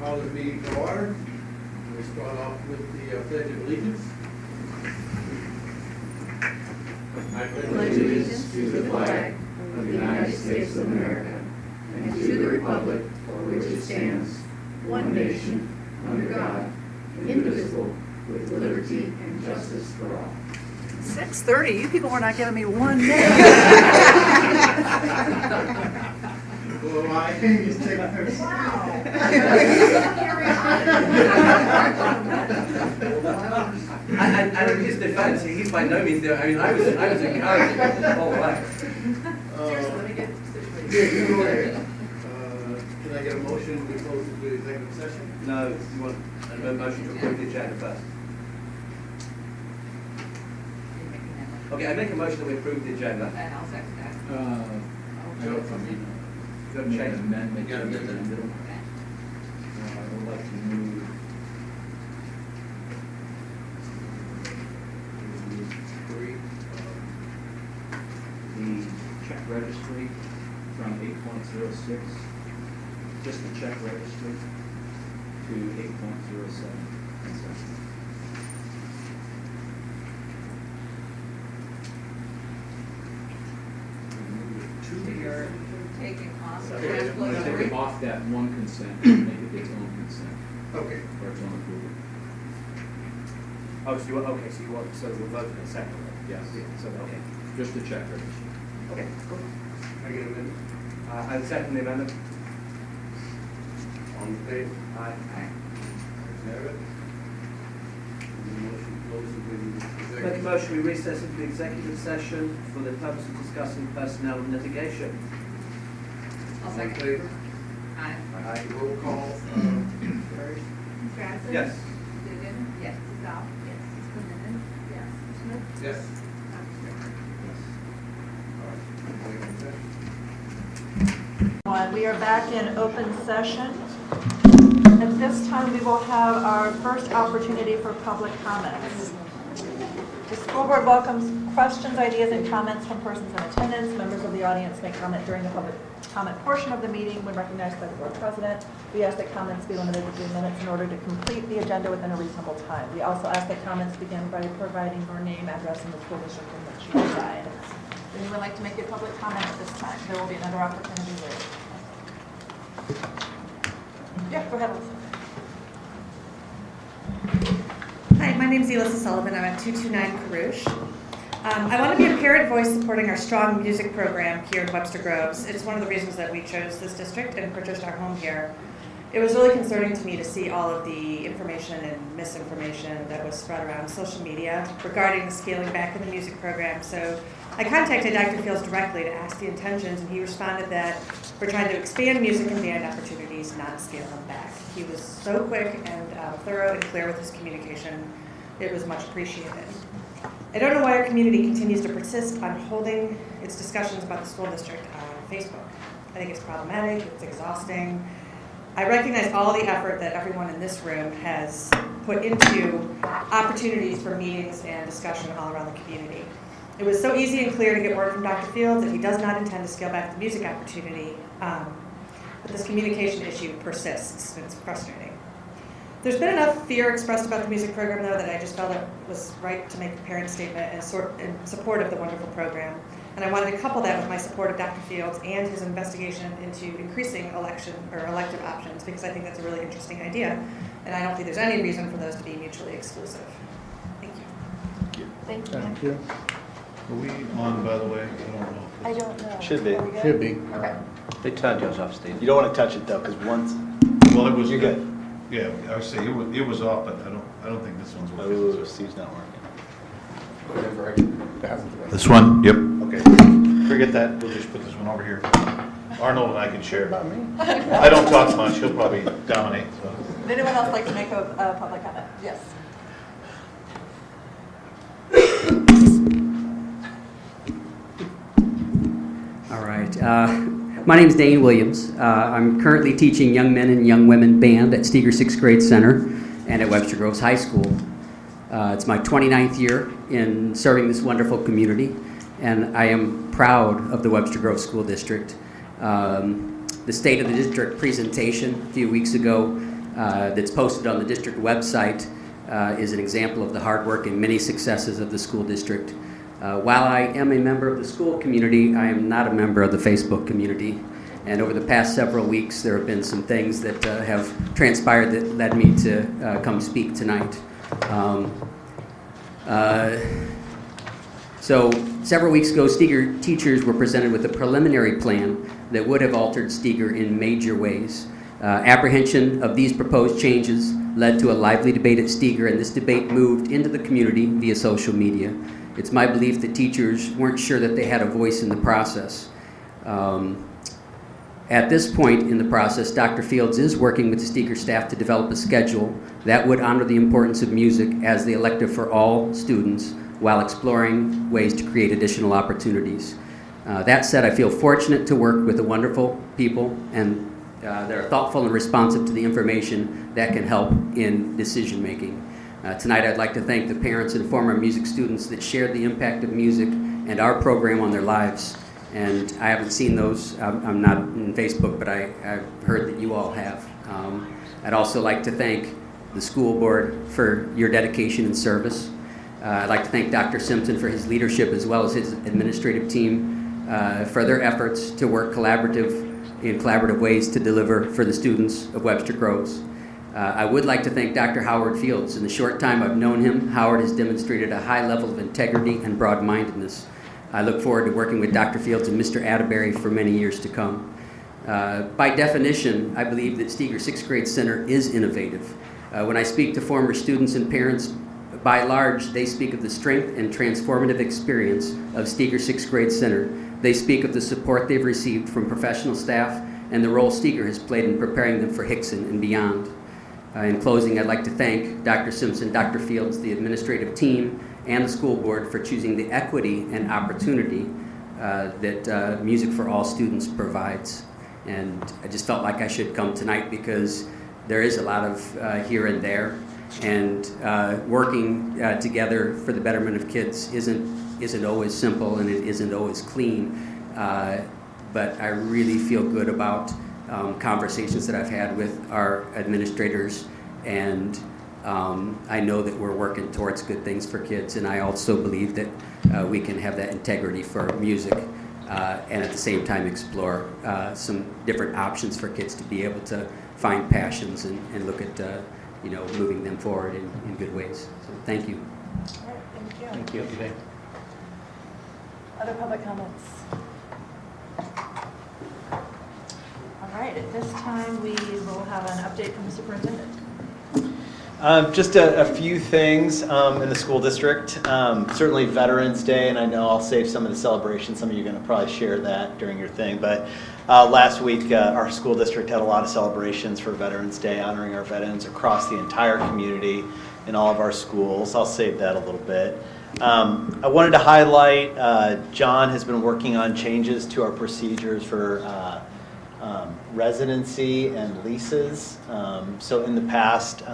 Call this meeting to order. We'll start off with the Pledge of Allegiance. I pledge allegiance to the flag of the United States of America and to the republic for which it stands, one nation, under God, indivisible, with liberty and justice for all. 6:30. You people were not giving me 1 minute. Well, I think he's taking her. Wow. And in his defense, he's by no means there. I mean, I was encouraging the whole way. Yeah, you go ahead. Can I get a motion to close the executive session? No, you want a motion to approve the agenda first. Okay, I make a motion that we approve the agenda. And I'll second that. You got to change amendment. You got to amend it. Okay. I would like to move the check registry from 8.06, just the check registry, to 8.07. So you're taking off the Okay. cash I'm flow going to take summary? it off that one consent and make it its own consent, Okay. or its own approval. Oh, so you want, okay, so you want, so we'll vote in a second. Yes. So, okay. Just the check registry. Okay, cool. Can I get a minute? I second the amendment. On the table. Aye. Ayes have it. Motion closes the Make a executive. motion, we recess into the executive session for the purpose of discussing personnel and litigation. I'll On second. the table. Aye. Aye. Roll call. Carrie? Ms. Johnson? Yes. Ms. Dugan? Yes. Ms. Goff? Yes. Ms. Clement? Yes. Ms. Smith? Yes. Dr. Strickland? All right. Executive session. We are back in open session. At this time, we will have our first opportunity for public comments. The school board welcomes questions, ideas, and comments from persons in attendance. Members of the audience may comment during the public comment portion of the meeting when recognized by the board president. We ask that comments be limited to 3 minutes in order to complete the agenda within a reasonable time. We also ask that comments begin by providing your name, address, and the school district in which you reside. Would anyone like to make a public comment at this time? There will be another opportunity later. Yeah, go ahead, Elizabeth. Hi, my name is Elissa Sullivan. I'm at 229 Carouche. I want to be a parent voice supporting our strong music program here in Webster Groves. It is one of the reasons that we chose this district and purchased our home here. It was really concerning to me to see all of the information and misinformation that was spread around social media regarding the scaling back of the music program. So I contacted Dr. Fields directly to ask the intentions, and he responded that we're trying to expand music and band opportunities, not scale them back. He was so quick and thorough and clear with his communication. It was much appreciated. I don't know why our community continues to persist on holding its discussions about the school district on Facebook. I think it's problematic, it's exhausting. I recognize all the effort that everyone in this room has put into opportunities for meetings and discussion all around the community. It was so easy and clear to get word from Dr. Fields that he does not intend to scale back the music opportunity, but this communication issue persists, and it's frustrating. There's been enough fear expressed about the music program, though, that I just felt it was right to make a parent statement in support of the wonderful program. And I wanted to couple that with my support of Dr. Fields and his investigation into increasing elective options, because I think that's a really interesting idea. And I don't think there's any reason for those to be mutually exclusive. Thank you. Thank you. Thank you. Are we on, by the way? I don't know. I don't know. Should be. Are we good? Should be. Okay. They turned yours off, Steve. You don't want to touch it though, because once Well, it was. you're good. Yeah, I would say it was off, but I don't think this one's working. Oh, Steve's not working. This one? Yep. Okay. Forget that. We'll just put this one over here. Arnold and I can share. About me. I don't talk much. He'll probably dominate. So. Would anyone else like to make a public comment? Yes. All right. My name is Dane Williams. I'm currently teaching young men and young women band at Steger 6th Grade Center and at Webster Groves High School. It's my 29th year in serving this wonderful community, and I am proud of the Webster Groves School District. The State of the District presentation a few weeks ago that's posted on the district website is an example of the hard work and many successes of the school district. While I am a member of the school community, I am not a member of the Facebook community. And over the past several weeks, there have been some things that have transpired that led me to come speak tonight. So several weeks ago, Steger teachers were presented with a preliminary plan that would have altered Steger in major ways. Apprehension of these proposed changes led to a lively debate at Steger, and this debate moved into the community via social media. It's my belief that teachers weren't sure that they had a voice in the process. At this point in the process, Dr. Fields is working with the Steger staff to develop a schedule that would honor the importance of music as the elective for all students while exploring ways to create additional opportunities. That said, I feel fortunate to work with the wonderful people and that are thoughtful and responsive to the information that can help in decision making. Tonight I'd like to thank the parents and former music students that shared the impact of music and our program on their lives. And I haven't seen those, I'm not in Facebook, but I've heard that you all have. I'd also like to thank the school board for your dedication and service. I'd like to thank Dr. Simpson for his leadership as well as his administrative team for their efforts to work in collaborative ways to deliver for the students of Webster Groves. I would like to thank Dr. Howard Fields. In the short time I've known him, Howard has demonstrated a high level of integrity and broad-mindedness. I look forward to working with Dr. Fields and Mr. Atterbury for many years to come. By definition, I believe that Steger 6th Grade Center is innovative. When I speak to former students and parents, by large, they speak of the strength and transformative experience of Steger 6th Grade Center. They speak of the support they've received from professional staff and the role Steger has played in preparing them for Hickson and beyond. In closing, I'd like to thank Dr. Simpson, Dr. Fields, the administrative team, and the school board for choosing the equity and opportunity that Music for All students provides. And I just felt like I should come tonight because there is a lot of here and there, and working together for the betterment of kids isn't always simple and it isn't always clean. But I really feel good about conversations that I've had with our administrators, and I know that we're working towards good things for kids, and I also believe that we can have that integrity for music and at the same time explore some different options for kids to be able to find passions and look at moving them forward in good ways. So thank you. All right, thank you. Thank you. Other public comments? All right, at this time, we will have an update from the superintendent. Just a few things in the school district. Certainly Veterans Day, and I know I'll save some of the celebrations. Some of you are going to probably share that during your thing. But last week, our school district had a lot of celebrations for Veterans Day, honoring our veterans across the entire community in all of our schools. I'll save that a little bit. I wanted to highlight, John has been working on changes to our procedures for residency and leases. So in the past,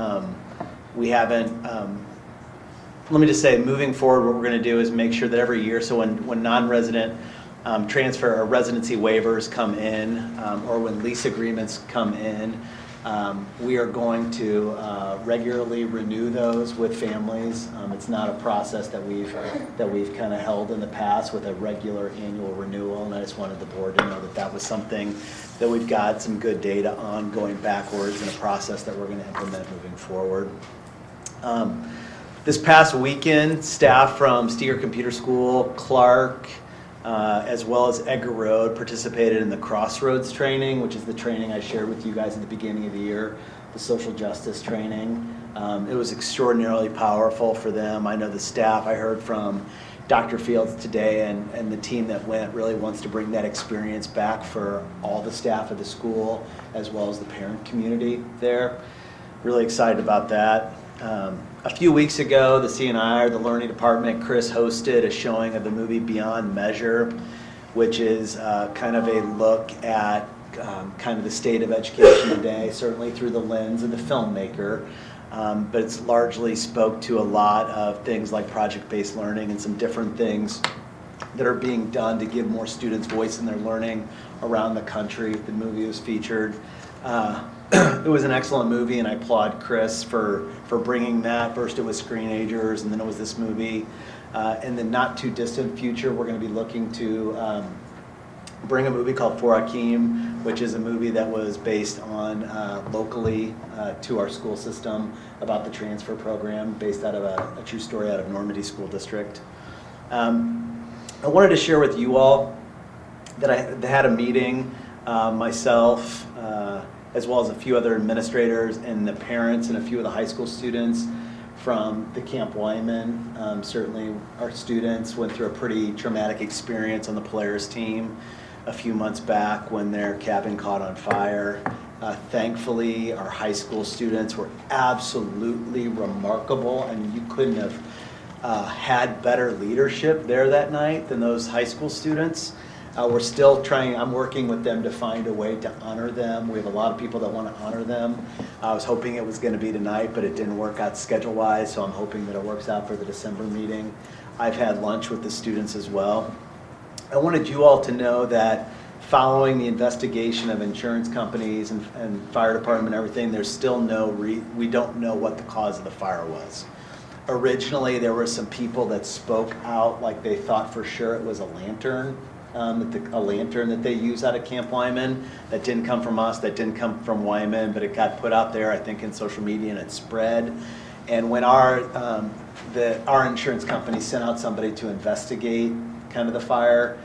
we haven't, let me just say, moving forward, what we're going to do is make sure that every year, so when non-resident transfer or residency waivers come in, or when lease agreements come in, we are going to regularly renew those with families. It's not a process that we've kind of held in the past with a regular annual renewal, and I just wanted the board to know that that was something that we've got some good data on going backwards in a process that we're going to implement moving forward. This past weekend, staff from Steger Computer School, Clark, as well as Edgar Road participated in the Crossroads training, which is the training I shared with you guys at the beginning of the year, the social justice training. It was extraordinarily powerful for them. I know the staff, I heard from Dr. Fields today, and the team that went really wants to bring that experience back for all the staff of the school, as well as the parent community there. Really excited about that. A few weeks ago, the CNI, or the Learning Department, Chris hosted a showing of the movie Beyond Measure, which is kind of a look at kind of the state of education today, certainly through the lens of the filmmaker. But it's largely spoke to a lot of things like project-based learning and some different things that are being done to give more students voice in their learning around the country. The movie was featured it was an excellent movie, and I applaud Chris for bringing that. First it was Screenagers, and then it was this movie. In the not too distant future, we're going to be looking to bring a movie called For Hakeem, which is a movie that was based on locally to our school system about the transfer program, based out of a true story out of Normandy School District. I wanted to share with you all that I had a meeting, myself, as well as a few other administrators and the parents and a few of the high school students from the Camp Wyman. Certainly our students went through a pretty traumatic experience on the Polaris team a few months back when their cabin caught on fire. Thankfully, our high school students were absolutely remarkable. I mean, you couldn't have had better leadership there that night than those high school students. We're still trying, I'm working with them to find a way to honor them. We have a lot of people that want to honor them. I was hoping it was going to be tonight, but it didn't work out schedule-wise, so I'm hoping that it works out for the December meeting. I've had lunch with the students as well. I wanted you all to know that following the investigation of insurance companies and fire department and everything, there's still we don't know what the cause of the fire was. Originally, there were some people that spoke out like they thought for sure it was a lantern. A lantern that they use out of Camp Wyman. That didn't come from us, that didn't come from Wyman, but it got put out there, I think, in social media, and it spread. And when our insurance company sent out somebody to investigate kind of the fire,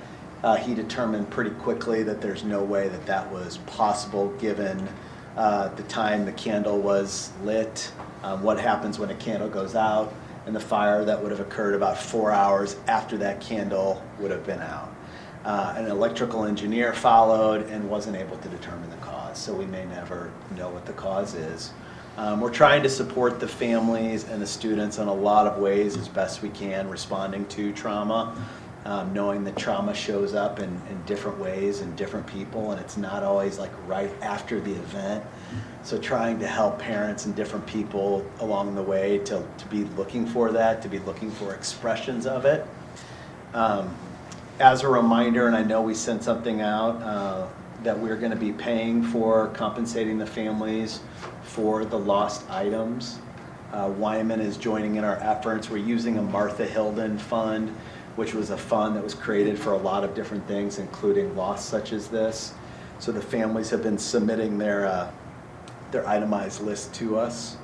he determined pretty quickly that there's no way that that was possible given the time the candle was lit, what happens when a candle goes out, and the fire that would have occurred about 4 hours after that candle would have been out. An electrical engineer followed and wasn't able to determine the cause, so we may never know what the cause is. We're trying to support the families and the students in a lot of ways as best we can, responding to trauma, knowing that trauma shows up in different ways in different people, and it's not always like right after the event. So trying to help parents and different people along the way to be looking for that, to be looking for expressions of it. As a reminder, and I know we sent something out, that we're going to be paying for compensating the families for the lost items. Wyman is joining in our efforts. We're using a Martha Hilden fund, which was a fund that was created for a lot of different things, including loss such as this. So the families have been submitting their itemized list to us.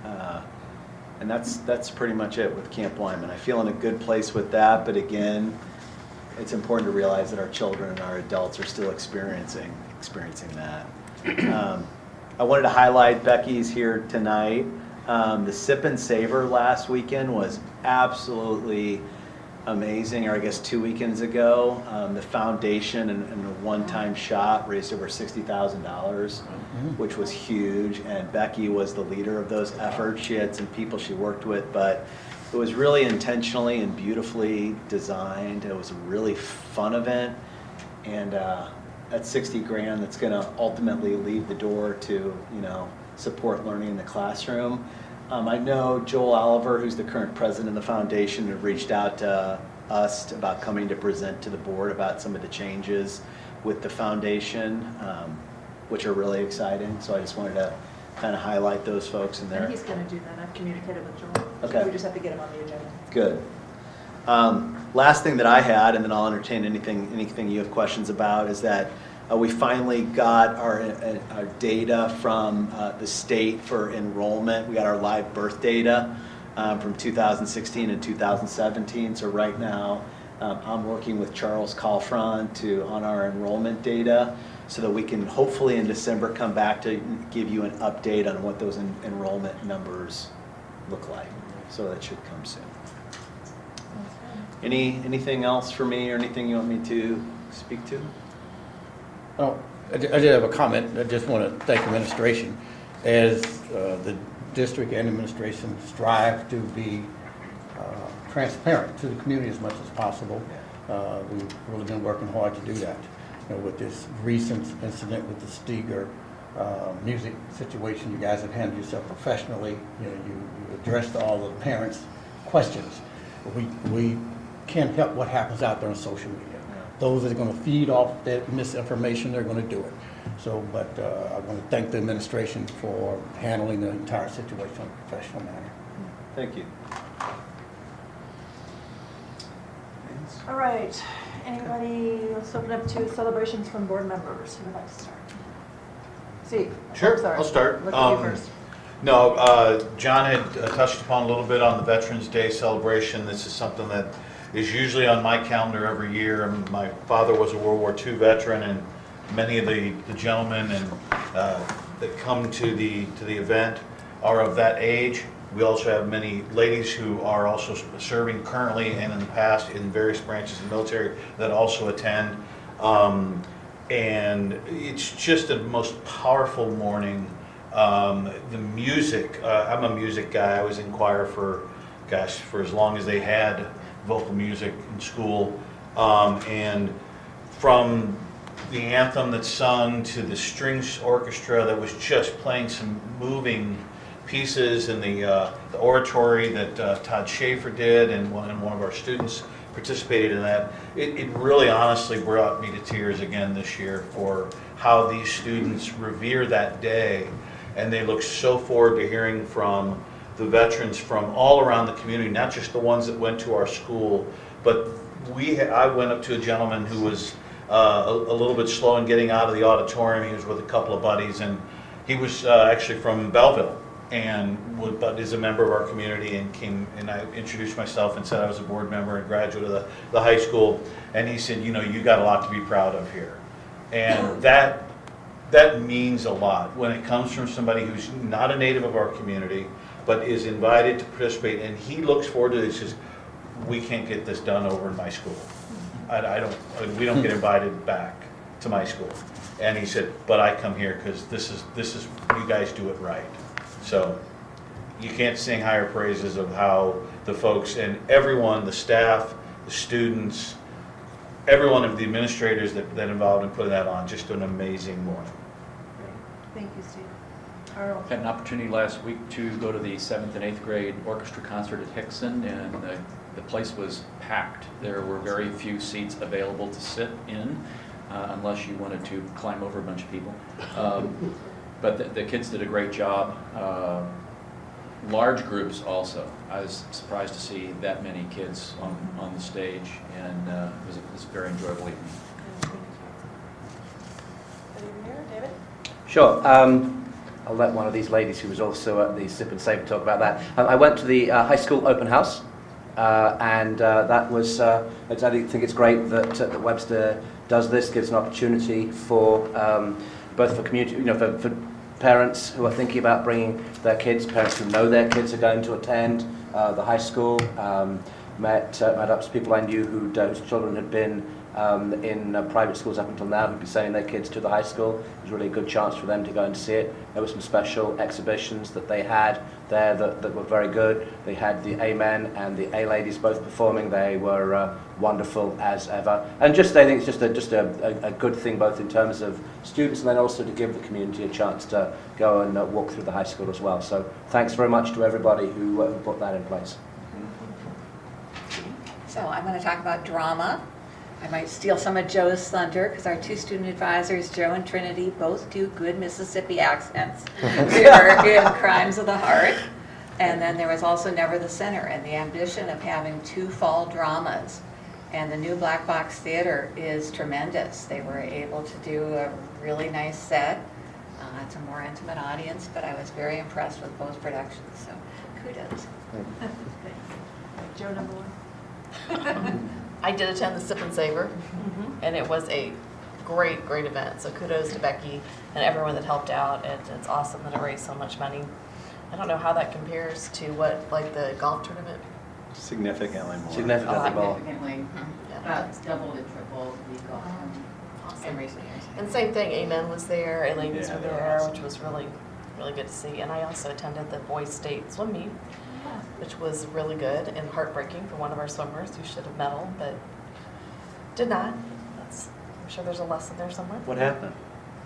And that's pretty much it with Camp Wyman. I feel in a good place with that, but again, it's important to realize that our children and our adults are still experiencing that. I wanted to highlight Becky's here tonight. The Sip and Savor last weekend was absolutely amazing, or I guess 2 weekends ago. The foundation and a one-time shot raised over $60,000, which was huge, and Becky was the leader of those efforts. She had some people she worked with, but it was really intentionally and beautifully designed. It was a really fun event, and that's $60,000 that's going to ultimately leave the door to support learning in the classroom. I know Joel Oliver, who's the current president of the foundation, had reached out to us about coming to present to the board about some of the changes with the foundation, which are really exciting. So I just wanted to kind of highlight those folks in there. And he's going to do that. I've communicated with Joel. Okay. We just have to get him on the agenda. Good. Last thing that I had, and then I'll entertain anything you have questions about, is that we finally got our data from the state for enrollment. We got our live birth data from 2016 and 2017. So right now, I'm working with Charles Calfron on our enrollment data, so that we can hopefully in December come back to give you an update on what those enrollment numbers look like. So that should come soon. Anything else for me, or anything you want me to speak to? Oh, I did have a comment. I just want to thank administration as the district and administration strive to be transparent to the community as much as possible. We've really been working hard to do that. With this recent incident with the Steger music situation, you guys have handled yourself professionally. You addressed all the parents' questions. We can't help what happens out there on social media. Those that are going to feed off that misinformation, they're going to do it. So, but I want to thank the administration for handling the entire situation in a professional manner. Thank you. All right, anybody, let's open up to celebrations from board members. Who would like to start? Steve? Sure, I'm sorry. I'll start. Look at you first. No, John had touched upon a little bit on the Veterans Day celebration. This is something that is usually on my calendar every year. My father was a World War II veteran, and many of the gentlemen that come to the event are of that age. We also have many ladies who are also serving currently and in the past in various branches of the military that also attend. And it's just the most powerful morning. The music, I'm a music guy. I was in choir for as long as they had vocal music in school. And from the anthem that's sung to the strings orchestra that was just playing some moving pieces, and the oratory that Todd Schaefer did, and one of our students participated in that. It really honestly brought me to tears again this year for how these students revere that day, and they look so forward to hearing from the veterans from all around the community, not just the ones that went to our school, but I went up to a gentleman who was a little bit slow in getting out of the auditorium. He was with a couple of buddies, and he was actually from Belleville, but is a member of our community, and came, and I introduced myself and said I was a board member and graduate of the high school, and he said, you got a lot to be proud of here. And that means a lot when it comes from somebody who's not a native of our community, but is invited to participate, and he looks forward to this. He says, we can't get this done over in my school. We don't get invited back to my school. And he said, but I come here because this is you guys do it right. So you can't sing higher praises of how the folks and everyone, the staff, the students, every one of the administrators that involved in putting that on, just an amazing morning. Thank you, Steve. Carl? Had an opportunity last week to go to the 7th and 8th grade orchestra concert at Hickson, and the place was packed. There were very few seats available to sit in, unless you wanted to climb over a bunch of people. But the kids did a great job. Large groups also. I was surprised to see that many kids on the stage, and it was a very enjoyable evening. David? Sure. I'll let one of these ladies who was also at the Sip and Save talk about that. I went to the high school open house, and that was, I think it's great that Webster does this, gives an opportunity for both for community, for parents who are thinking about bringing their kids, parents who know their kids are going to attend the high school. Met up to people I knew whose children had been in private schools up until now, who'd be sending their kids to the high school. It was really a good chance for them to go and see it. There were some special exhibitions that they had there that were very good. They had the A-men and the A-ladies both performing. They were wonderful as ever. And I think it's just a good thing, both in terms of students and then also to give the community a chance to go and walk through the high school as well. So thanks very much to everybody who put that in place. So I'm going to talk about drama. I might steal some of Joe's thunder because our two student advisors, Joe and Trinity, both do good Mississippi accents. They were in Crimes of the Heart. And then there was also Never the Sinner, and the ambition of having 2 fall dramas. And the new Black Box Theater is tremendous. They were able to do a really nice set. It's a more intimate audience, but I was very impressed with both productions, so kudos. Joe, number 1. I did attend the Sip and Savor, and it was a great event. So kudos to Becky and everyone that helped out. It's awesome that it raised so much money. I don't know how that compares to what, like the golf tournament. Significantly more. Significantly more. Significantly, about double to triple the golf Awesome. in recent years. And same thing, Amen was there, and ladies Yeah, were they were there, awesome. which was really good to see. And I also attended the boys state swim meet, which was really good and heartbreaking for one of our swimmers who should have medaled, but did not. I'm sure there's a lesson there somewhere. What happened?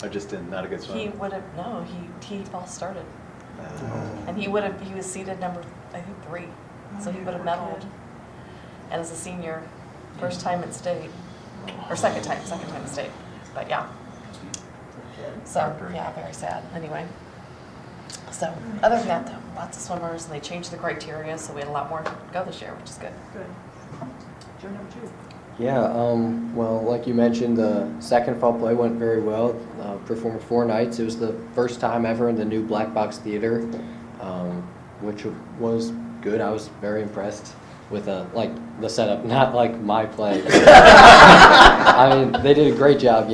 I just not a good swim. He would have, no, he false started. And he was seated number, I think, 3. So he would have medaled. And as a senior, first time at state, or second time at state. But yeah. So, yeah, very sad. Anyway. So, other than that, though, lots of swimmers, and they changed the criteria, so we had a lot more to go this year, which is good. Good. Joe, number 2. Yeah, well, like you mentioned, the second fall play went very well. Performed 4 nights. It was the first time ever in the new Black Box Theater, which was good. I was very impressed with like the setup, not like my play. I mean, they did a great job,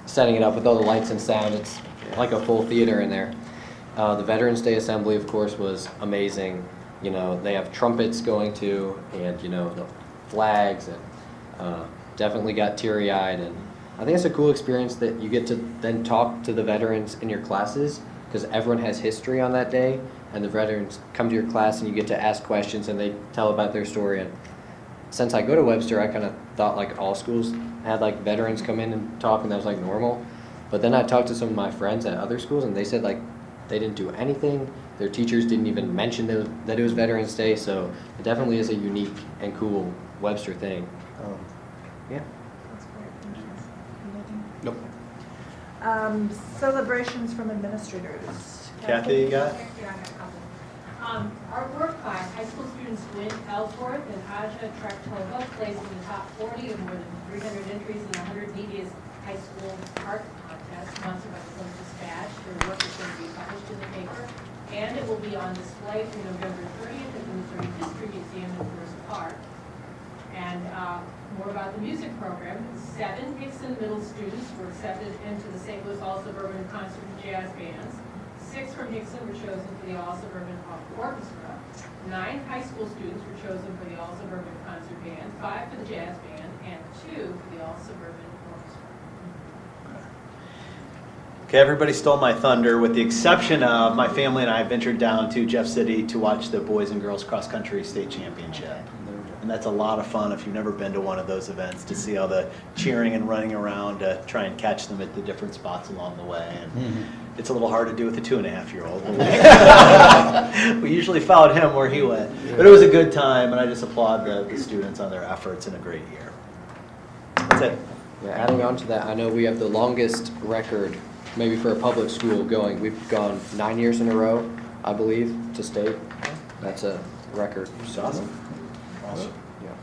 setting it up with all the lights and sound. It's like a full theater in there. The Veterans Day Assembly, of course, was amazing. They have trumpets going to, and the flags, and definitely got teary-eyed. And I think it's a cool experience that you get to then talk to the veterans in your classes, because everyone has history on that day, and the veterans come to your class and you get to ask questions and they tell about their story. And since I go to Webster, I kind of thought like all schools had like veterans come in and talk, and that was like normal. But then I talked to some of my friends at other schools, and they said like they didn't do anything. Their teachers didn't even mention that it was Veterans Day, so it definitely is a unique and cool Webster thing. Yeah. That's great. Thank you. Nope. Celebrations from administrators. Kathy, you got? Our work class, high school students win Ellsworth and Aja Traktova placed in the top 40 of more than 300 entries in the 100 neediest high school art contest sponsored by the Columbus Dispatch. Their work is going to be published in the paper, and it will be on display through November 30th at the Missouri History Museum in Forest Park. And more about the music program. 7 Hickson Middle students were accepted into the St. Louis All-Suburban Concert and Jazz Bands. 6 from Hickson were chosen for the All-Suburban Orchestra. 9 high school students were chosen for the All-Suburban Concert Band, 5 for the Jazz Band, and 2 for the All-Suburban Orchestra. Okay, everybody stole my thunder, with the exception of my family and I ventured down to Jeff City to watch the boys and girls cross country state championship. And that's a lot of fun if you've never been to one of those events, to see all the cheering and running around to try and catch them at the different spots along the way. And it's a little hard to do with a 2.5-year-old. We usually followed him where he went. But it was a good time, and I just applaud the students on their efforts in a great year. That's it. Yeah, adding on to that, I know we have the longest record, maybe for a public school going. We've gone 9 years in a row, I believe, to state. That's a record. That's awesome. Awesome. Yeah.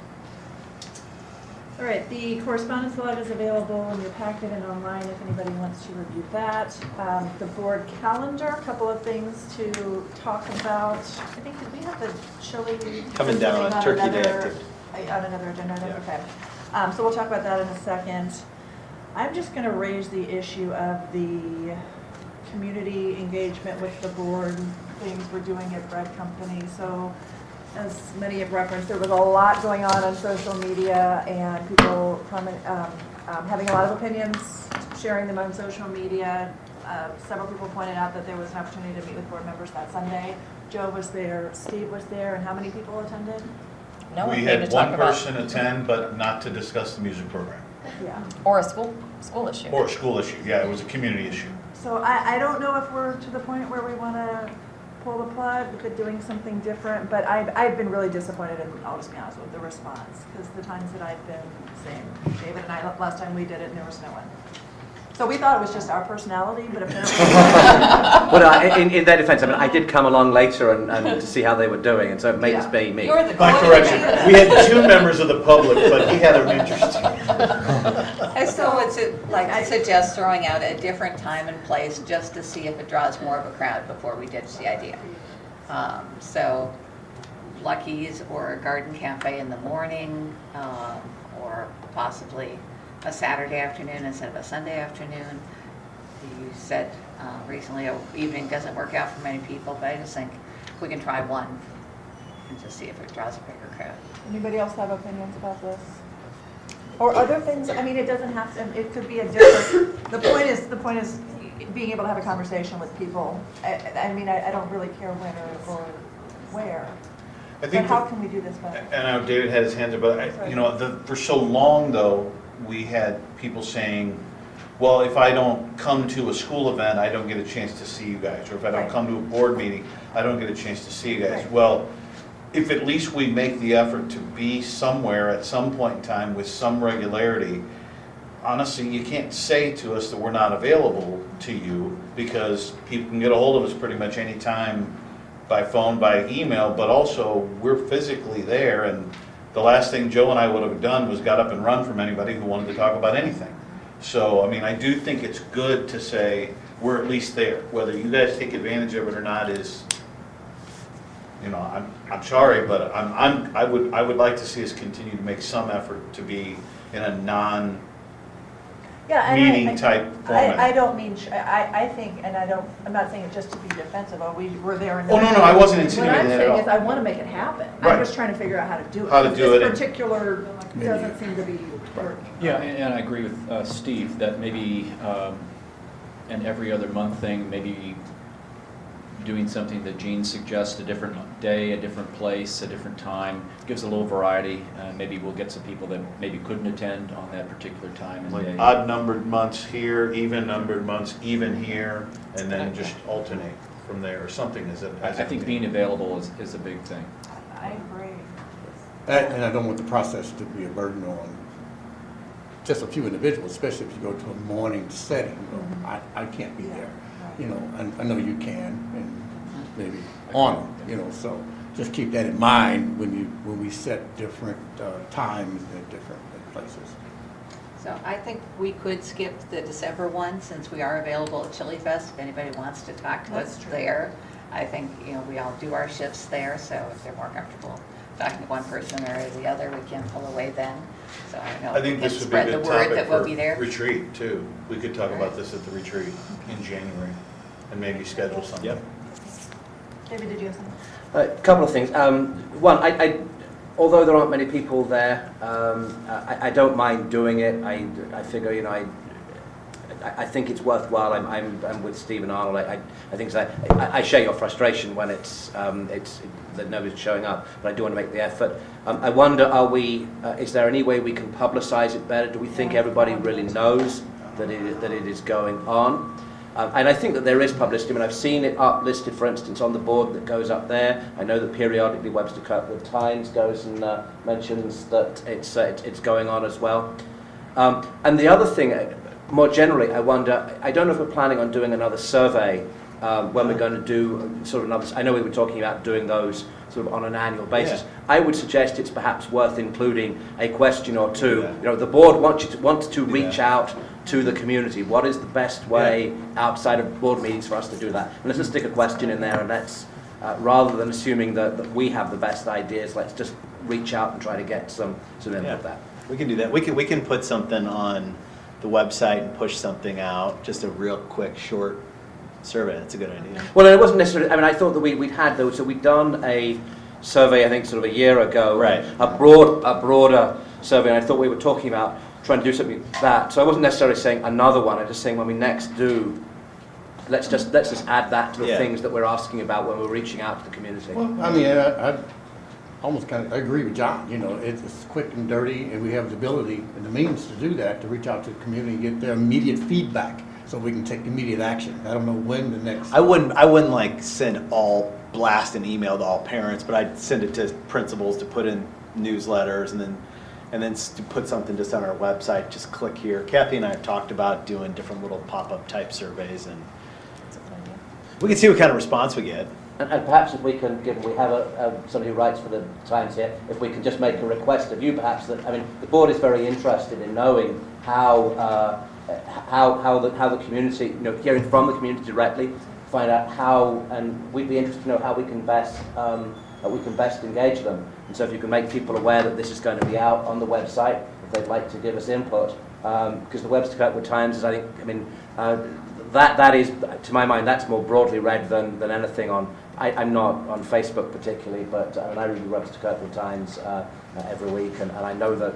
All right, the correspondence log is available in your packet and online if anybody wants to review that. The board calendar, a couple of things to talk about. I think, did we have the chili? Coming down on Turkey Day activity. On another agenda item? Yeah. Okay. So we'll talk about that in a second. I'm just going to raise the issue of the community engagement with the board, things we're doing at Bread Company. So, as many have referenced, there was a lot going on social media, and people having a lot of opinions, sharing them on social media. Several people pointed out that there was an opportunity to meet with board members that Sunday. Joe was there, Steve was there, and how many people attended? No one We came to had talk one about- person attend, but not to discuss the music program. Yeah. Or a school issue. Or a school issue, yeah, it was a community issue. So I don't know if we're to the point where we want to pull the plug, look at doing something different, but I've been really disappointed, and I'll just be honest with the response, because the times that I've been, same, David and I, last time we did it, and there was no one. So we thought it was just our personality, but apparently. Well, in their defense, I mean, I did come along later and to see how they were doing, and so it may just be me. You're the My correction, we had 2 members of the public, but he had an interest. I still would suggest throwing out a different time and place just to see if it draws more of a crowd before we ditch the idea. So Lucky's or a garden cafe in the morning, or possibly a Saturday afternoon instead of a Sunday afternoon. You said recently evening doesn't work out for many people, but I just think we can try one and just see if it draws a bigger crowd. Anybody else have opinions about this? Or other things? I mean, it doesn't have to. It could be a different. The point is being able to have a conversation with people. I mean, I don't really care when or where. I think but how can we do this better? And I know David had his hands up, but for so long though, we had people saying, well, if I don't come to a school event, I don't get a chance to see you guys. Or if I don't come to a board meeting, I don't get a chance to see you guys. Right. Well, if at least we make the effort to be somewhere at some point in time with some regularity, honestly, you can't say to us that we're not available to you, because people can get a hold of us pretty much any time by phone, by email, but also we're physically there, and the last thing Joe and I would have done was got up and run from anybody who wanted to talk about anything. So, I mean, I do think it's good to say we're at least there. Whether you guys take advantage of it or not is, you know, I'm sorry, but I would like to see us continue to make some effort to be in a non Yeah, and meeting type format. I don't mean, I think, and I'm not saying it just to be defensive, oh, we were there and. Oh, no, I wasn't What insinuating I'm that at saying is all. I want to make it happen. Right. I'm just trying to figure out how to do it. How to do it. This particular doesn't seem to be working. Yeah, and I agree with Steve that maybe an every other month thing, maybe doing something that Gene suggests, a different day, a different place, a different time, gives a little variety. Maybe we'll get some people that maybe couldn't attend on that particular time and Like day. odd numbered months here, even numbered months even here, and then just alternate from there, or something as a. I think being available is a big thing. I agree. And I don't want the process to be a burden on just a few individuals, especially if you go to a morning setting. You know, I can't be there, you know, and I know you can, and maybe honor, you know, so just keep that in mind when we set different times at different places. So I think we could skip the December one, since we are available at Chili Fest, if anybody wants to talk to us there. I think, you know, we all do our shifts there, so if they're more comfortable talking to one person or the other, we can pull away then. So I don't know. I think if we this can would be a spread good the word topic that for we'll be there. retreat too. We could talk about this at the retreat in January and maybe schedule something. Yep. David, did you have something? A couple of things. One, although there aren't many people there, I don't mind doing it. I figure, you know, I think it's worthwhile. I'm with Steve and Arnold. I think I share your frustration when it's that nobody's showing up, but I do want to make the effort. I wonder, is there any way we can publicize it better? Do we think everybody really knows that it is going on? And I think that there is publicity. I mean, I've seen it up listed, for instance, on the board that goes up there. I know that periodically Webster Kirkwood Times goes and mentions that it's going on as well. And the other thing, more generally, I wonder, I don't know if we're planning on doing another survey when we're going to do sort of another, I know we were talking about doing those sort of on an annual basis. Yeah. I would suggest it's perhaps worth including a question or two. You know, the board wants to reach out to the community. What is the best way outside of board meetings for us to do that? And let's just stick a question in there, and let's, rather than assuming that we have the best ideas, let's just reach out and try to get some input there. We can do that. We can put something on the website and push something out, just a real quick, short survey. That's a good idea. Well, it wasn't necessarily, I mean, I thought that we'd had those, so we'd done a survey, I think, sort of a year ago. Right. A broader survey, and I thought we were talking about trying to do something like that. So I wasn't necessarily saying another one, I'm just saying when we next do, let's just add that to the things that we're asking about when we're reaching out to the community. Well, I mean, I almost kind of agree with John. You know, it's quick and dirty, and we have the ability and the means to do that, to reach out to the community and get their immediate feedback so we can take immediate action. I don't know when the next. I wouldn't like send blast an email to all parents, but I'd send it to principals to put in newsletters, and then to put something just on our website. Just click here. Kathy and I have talked about doing different little pop-up type surveys, and we can see what kind of response we get. And perhaps if we can, given we have somebody who writes for the Times here, if we can just make a request of you, perhaps that, I mean, the board is very interested in knowing how the community, you know, hearing from the community directly, find out how, and we'd be interested to know how we can best engage them. And so if you can make people aware that this is going to be out on the website, if they'd like to give us input, because the Webster Kirkwood Times is, I think, I mean, that is, to my mind, that's more broadly read than anything on. I'm not on Facebook particularly, but I read the Webster Kirkwood Times every week, and I know that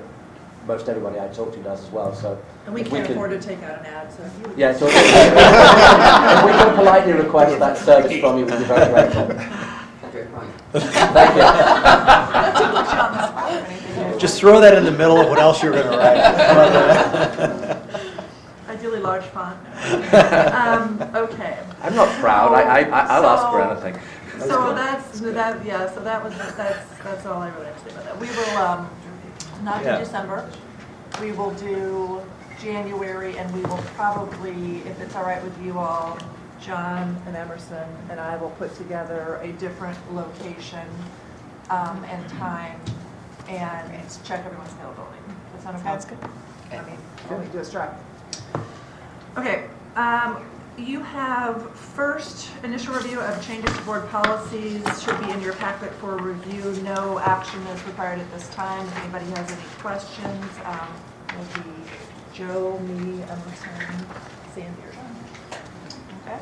most everybody I talk to does as well. So And we can't afford to take out an ad, so if you would. Yeah, so if we can politely request that service from you, we'd be very grateful. Thank you. Not to put you on the spot or anything. Just throw that in the middle of what else you're going to write. Ideally large font. Okay. I'm not proud. I'll ask for anything. So that's all I really have to say about that. We will not do Yeah. December. We will do January, and we will probably, if it's all right with you all, John and Emerson and I will put together a different location and time and check everyone's availability. Does that sound okay? Sounds good. I mean, let me do a strap. Okay, you have first initial review of changes to board policies should be in your packet for review. No action is required at this time. If anybody has any questions, it'll be Joe, me, Emerson, Sandy, or John. Okay.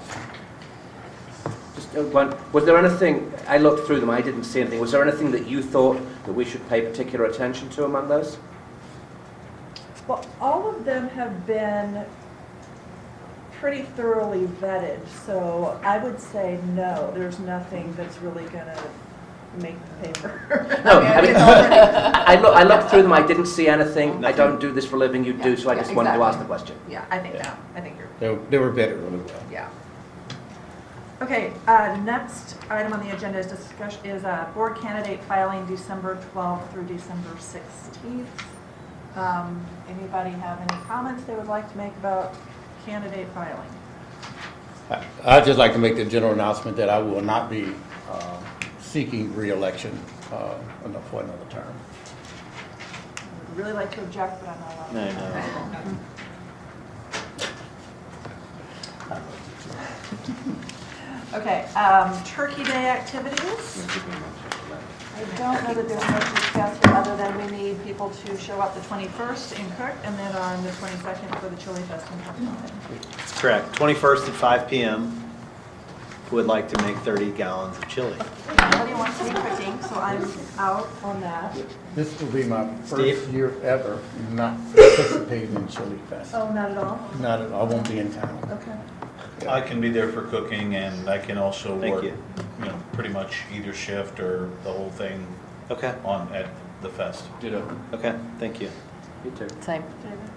Just one, was there anything, I looked through them, I didn't see anything. Was there anything that you thought that we should pay particular attention to among those? Well, all of them have been pretty thoroughly vetted, so I would say no, there's nothing that's really gonna make the paper. No, I I mean, it's already- I looked through them, I didn't see anything. I don't do this for a living, you do, so I Yeah, just wanted to ask exactly. the question. Yeah, I think that. I think you're, They were better really well. yeah. Okay, next item on the agenda is discussion, is board candidate filing December 12th through December 16th. Anybody have any comments they would like to make about candidate filing? I'd just like to make the general announcement that I will not be seeking re-election for another term. I'd really like to object, but I'm not allowed. I know. Okay, Turkey Day activities. I don't know that there's much to discuss here other than we need people to show up the 21st in Cook and then on the 22nd for the Chili Fest in Cook. That's correct. 21st at 5 p.m. Who would like to make 30 gallons of chili? Nobody wants to be cooking, so I'm out on that. This will be my Steve? first year ever not participating in Chili Fest. Oh, not at all? Not at all, I won't be in town. Okay. I can be there for cooking, and I can also Thank work, you. pretty much either shift or the whole thing Okay, at the fest. Ditto. okay, thank you. You too. Same.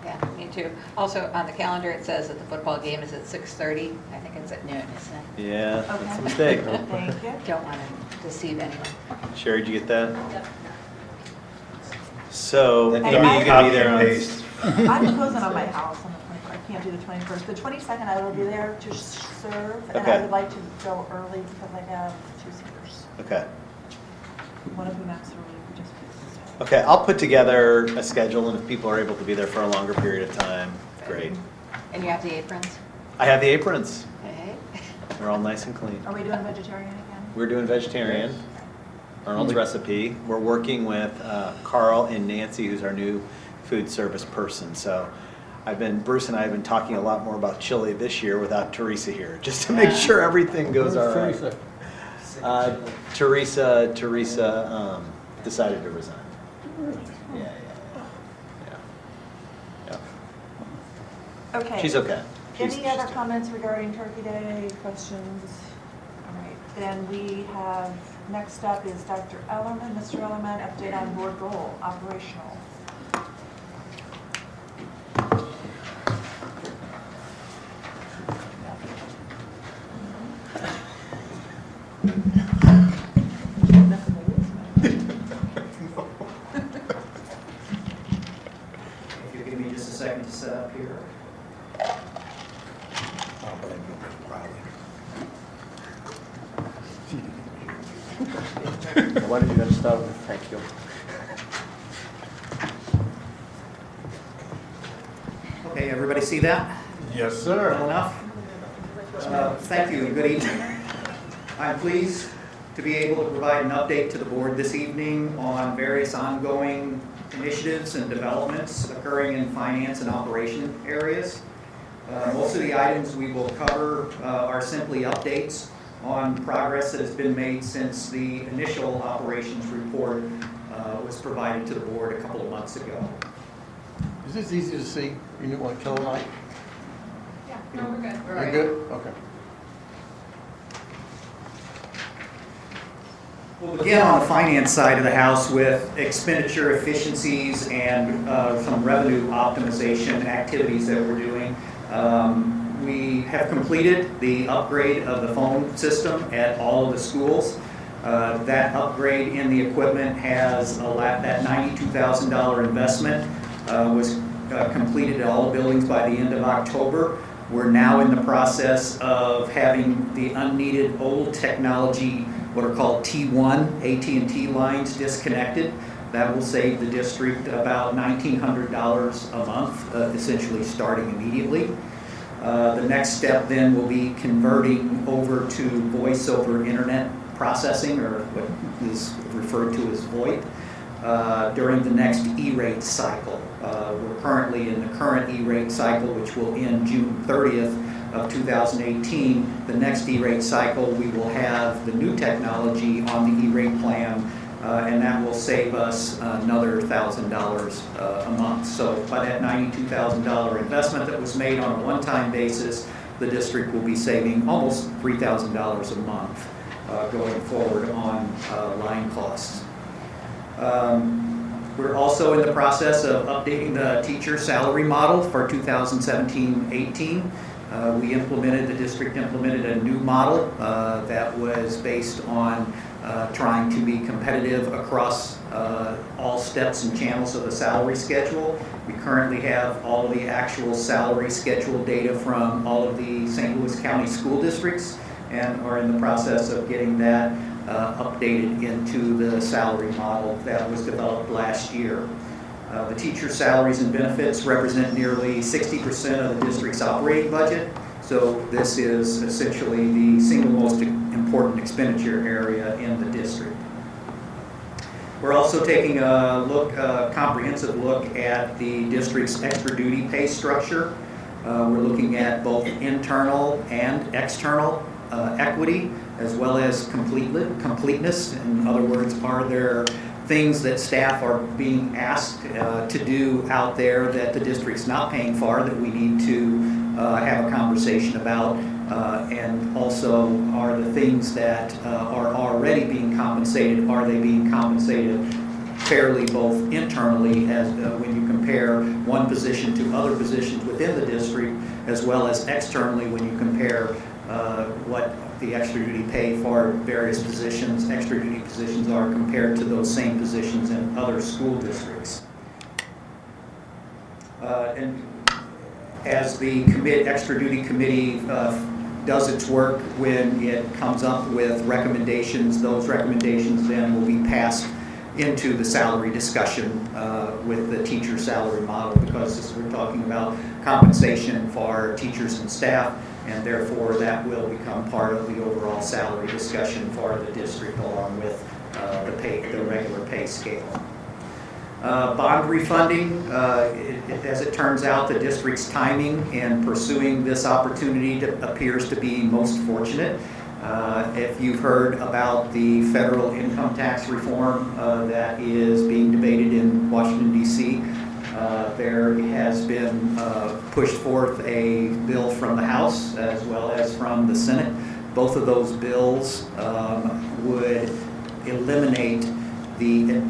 Yeah, me too. Also, on the calendar, it says that the football game is at 6:30. I think it's at noon, isn't it? Yeah, that's Okay. a mistake. Thank you. Don't want to deceive anyone. Sherry, did you get that? Yep. So, That Amy, copy you can be and there on... paste. I'm closing on my house on the 21st. I can't do the 21st. The 22nd, I will be there to serve, and I Okay. would like to go early because I have 2 seniors. Okay. One of whom absolutely participates. Okay, I'll put together a schedule, and if people are able to be there for a longer period of time, great. And you have the aprons? I have the aprons. Okay. They're all nice and clean. Are we doing vegetarian again? We're doing vegetarian, Arnold's recipe. We're working with Carl and Nancy, who's our new food service person. So Bruce and I have been talking a lot more about chili this year without Teresa here, just to make sure everything goes all right. Teresa decided to resign. Yeah. Okay. She's okay. Any other comments regarding Turkey Day, questions? All right, then we have, next up is Dr. Ellerman. Mr. Ellerman, update on board goal, operational. If you give me just a second to set up here. I'll blame you, probably. Why did you going to start with thank you? Okay, everybody see that? Yes, sir. Well enough? Thank you and good evening. I'm pleased to be able to provide an update to the board this evening on various ongoing initiatives and developments occurring in finance and operation areas. Most of the items we will cover are simply updates on progress that has been made since the initial operations report was provided to the board a couple of months ago. Is this easy to see? You know what color light? Yeah, no, we're good. You're good? Okay. We'll begin on the finance side of the house with expenditure efficiencies and some revenue optimization activities that we're doing. We have completed the upgrade of the phone system at all of the schools. That upgrade in the equipment has allowed that $92,000 investment was completed all the buildings by the end of October. We're now in the process of having the unneeded old technology, what are called T1 AT&T lines, disconnected. That will save the district about $1,900 a month, essentially starting immediately. The next step then will be converting over to voice over internet processing, or what is referred to as VoIP, during the next E-rate cycle. We're currently in the current E-rate cycle, which will end June 30th of 2018. The next E-rate cycle, we will have the new technology on the E-rate plan, and that will save us another $1,000 a month. So by that $92,000 investment that was made on a one-time basis, the district will be saving almost $3,000 a month going forward on line costs. We're also in the process of updating the teacher salary model for 2017-18. The district implemented a new model that was based on trying to be competitive across all steps and channels of the salary schedule. We currently have all of the actual salary schedule data from all of the St. Louis County school districts, and are in the process of getting that updated into the salary model that was developed last year. The teacher salaries and benefits represent nearly 60% of the district's operating budget, so this is essentially the single most important expenditure area in the district. We're also taking a comprehensive look at the district's extra duty pay structure. We're looking at both internal and external equity, as well as completeness. In other words, are there things that staff are being asked to do out there that the district's not paying for that we need to have a conversation about? And also, are the things that are already being compensated, are they being compensated fairly both internally, as when you compare one position to other positions within the district, as well as externally when you compare what the extra duty pay for various positions, extra duty positions are compared to those same positions in other school districts. And as the extra duty committee does its work, when it comes up with recommendations, those recommendations then will be passed into the salary discussion with the teacher salary model, because we're talking about compensation for teachers and staff, and therefore that will become part of the overall salary discussion for the district, along with the regular pay scale. Bond refunding, as it turns out, the district's timing in pursuing this opportunity appears to be most fortunate. If you've heard about the federal income tax reform that is being debated in Washington, D.C., there has been pushed forth a bill from the House as well as from the Senate. Both of those bills would eliminate the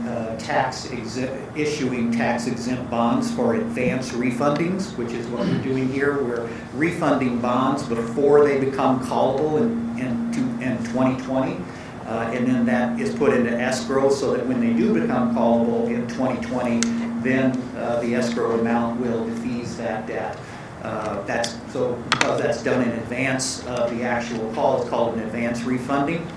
issuing tax-exempt bonds for advance refundings, which is what we're doing here. We're refunding bonds before they become callable in 2020, and then that is put into escrow so that when they do become callable in 2020, then the escrow amount will defease that debt. Because that's done in advance of the actual call, it's called an advance refunding.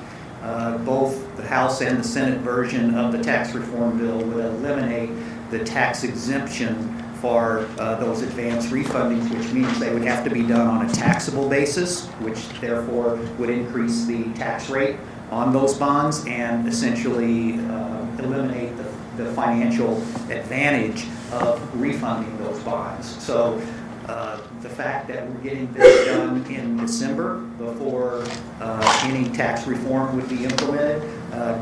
Both the House and the Senate version of the tax reform bill would eliminate the tax exemption for those advance refundings, which means they would have to be done on a taxable basis, which therefore would increase the tax rate on those bonds and essentially eliminate the financial advantage of refunding those bonds. So the fact that we're getting this done in December before any tax reform would be implemented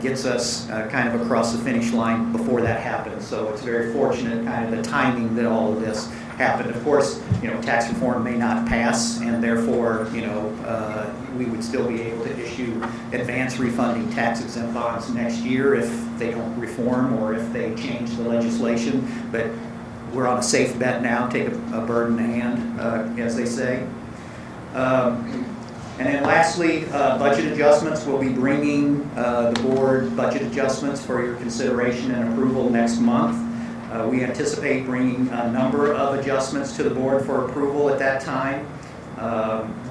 gets us kind of across the finish line before that happens. So it's very fortunate, kind of the timing that all of this happened. Of course, tax reform may not pass, and therefore, we would still be able to issue advance refunding tax-exempt bonds next year if they don't reform or if they change the legislation. But we're on a safe bet now, take a bird in the hand, as they say. And then lastly, budget adjustments. We'll be bringing the board budget adjustments for your consideration and approval next month. We anticipate bringing a number of adjustments to the board for approval at that time.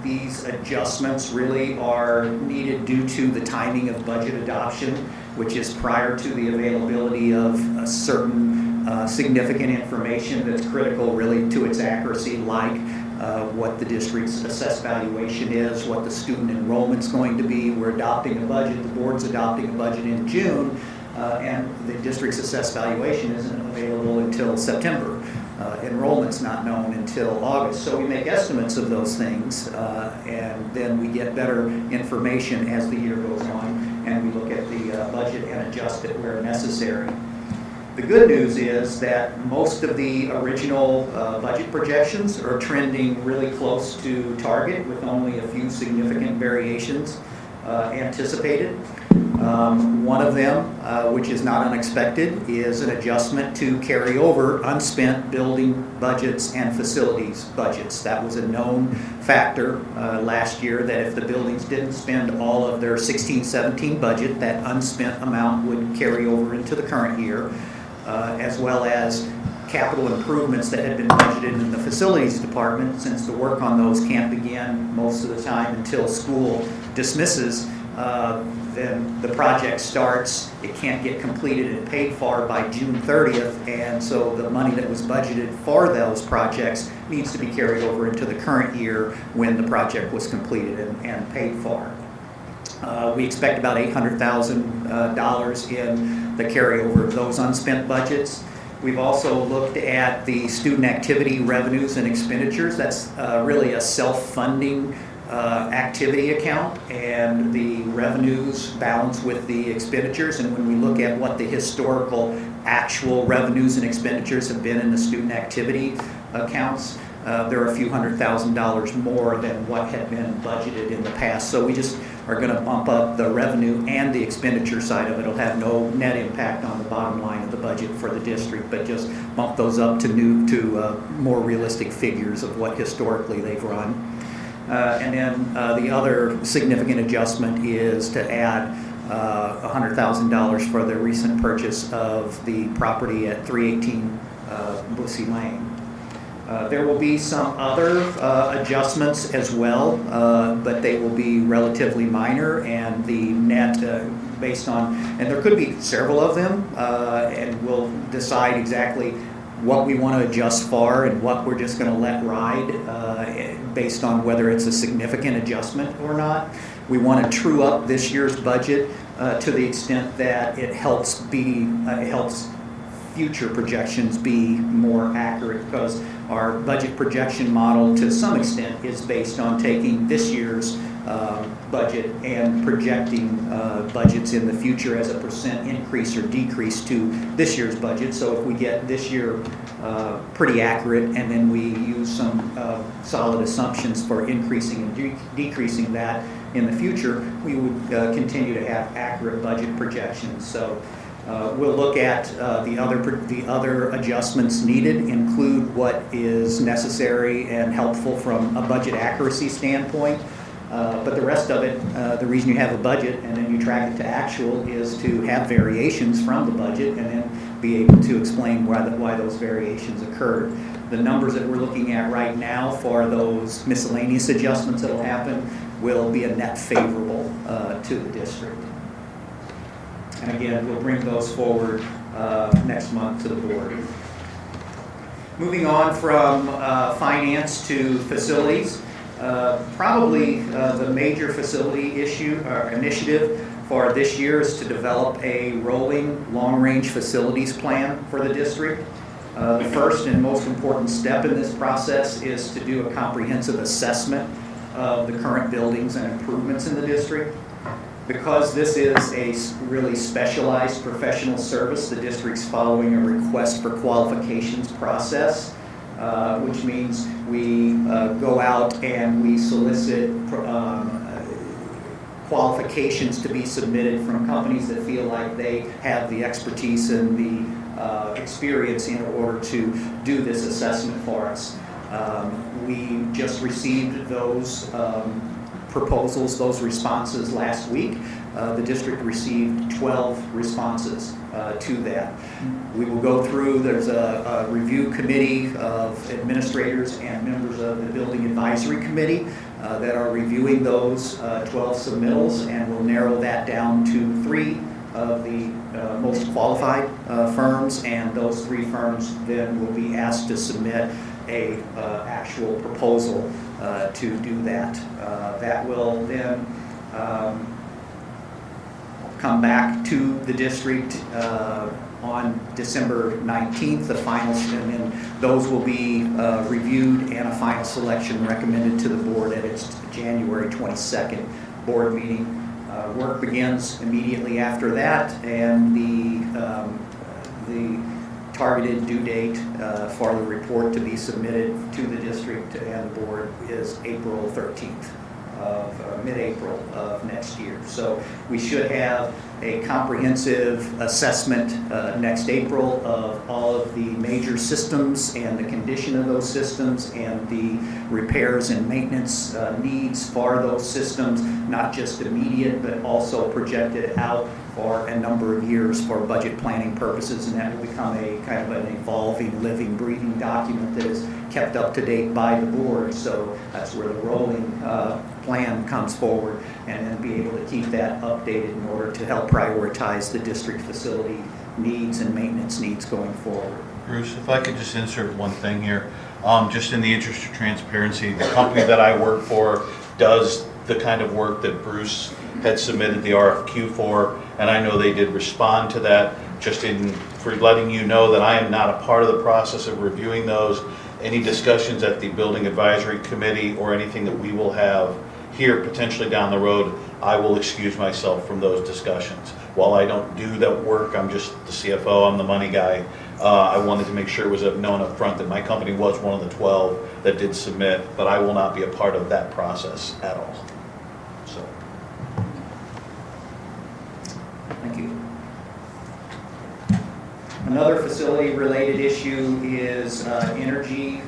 These adjustments really are needed due to the timing of budget adoption, which is prior to the availability of a certain significant information that's critical really to its accuracy, like what the district's assessed valuation is, what the student enrollment's going to be. We're adopting a budget, the board's adopting a budget in June, and the district's assessed valuation isn't available until September. Enrollment's not known until August. So we make estimates of those things, and then we get better information as the year goes on, and we look at the budget and adjust it where necessary. The good news is that most of the original budget projections are trending really close to target, with only a few significant variations anticipated. One of them, which is not unexpected, is an adjustment to carry over unspent building budgets and facilities budgets. That was a known factor last year, that if the buildings didn't spend all of their 16-17 budget, that unspent amount would carry over into the current year, as well as capital improvements that had been budgeted in the facilities department. Since the work on those can't begin most of the time until school dismisses, then the project starts, it can't get completed and paid for by June 30th, and so the money that was budgeted for those projects needs to be carried over into the current year when the project was completed and paid for. We expect about $800,000 in the carryover of those unspent budgets. We've also looked at the student activity revenues and expenditures. That's really a self-funding activity account, and the revenues balance with the expenditures. And when we look at what the historical actual revenues and expenditures have been in the student activity accounts, there are a few $100,000 more than what had been budgeted in the past. So we just are going to bump up the revenue and the expenditure side of it. It'll have no net impact on the bottom line of the budget for the district, but just bump those up to more realistic figures of what historically they've run. And then the other significant adjustment is to add $100,000 for the recent purchase of the property at 318 Bussy Lane. There will be some other adjustments as well, but they will be relatively minor, and the net based on, and there could be several of them, and we'll decide exactly what we want to adjust for and what we're just going to let ride based on whether it's a significant adjustment or not. We want to true up this year's budget to the extent that it helps future projections be more accurate, because our budget projection model to some extent is based on taking this year's budget and projecting budgets in the future as a percent increase or decrease to this year's budget. So if we get this year pretty accurate, and then we use some solid assumptions for increasing and decreasing that in the future, we would continue to have accurate budget projections. So we'll look at the other adjustments needed, include what is necessary and helpful from a budget accuracy standpoint. But the rest of it, the reason you have a budget and then you track it to actual, is to have variations from the budget and then be able to explain why those variations occurred. The numbers that we're looking at right now for those miscellaneous adjustments that will happen will be a net favorable to the district. And again, we'll bring those forward next month to the board. Moving on from finance to facilities, probably the major facility issue or initiative for this year is to develop a rolling long-range facilities plan for the district. The first and most important step in this process is to do a comprehensive assessment of the current buildings and improvements in the district. Because this is a really specialized professional service, the district's following a request for qualifications process, which means we go out and we solicit qualifications to be submitted from companies that feel like they have the expertise and the experience in order to do this assessment for us. We just received those proposals, those responses last week. the district received 12 responses to that. We will go through, there's a review committee of administrators and members of the Building Advisory Committee that are reviewing those 12 submittals, and we'll narrow that down to 3 of the most qualified firms, and those 3 firms then will be asked to submit a actual proposal to do that. That will then come back to the district on December 19th, the finals, and then those will be reviewed and a final selection recommended to the board at its January 22nd board meeting. Work begins immediately after that, and the targeted due date for the report to be submitted to the district and the board is April 13th. Of mid-April of next year. So we should have a comprehensive assessment next April of all of the major systems and the condition of those systems and the repairs and maintenance needs for those systems, not just immediate but also projected out for a number of years for budget planning purposes, and that will become a kind of an evolving, living, breathing document that is kept up to date by the board. So that's where the rolling plan comes forward, and then be able to keep that updated in order to help prioritize the district facility needs and maintenance needs going forward. Bruce, if I could just insert one thing here, just in the interest of transparency, the company that I work for does the kind of work that Bruce had submitted the RFQ for, and I know they did respond to that. Just for letting you know that I am not a part of the process of reviewing those. Any discussions at the Building Advisory Committee or anything that we will have here potentially down the road, I will excuse myself from those discussions. While I don't do that work, I'm just the CFO, I'm the money guy. I wanted to make sure it was known up front that my company was one of the 12 that did submit, but I will not be a part of that process at all. So. Thank you. Another facility-related issue is energy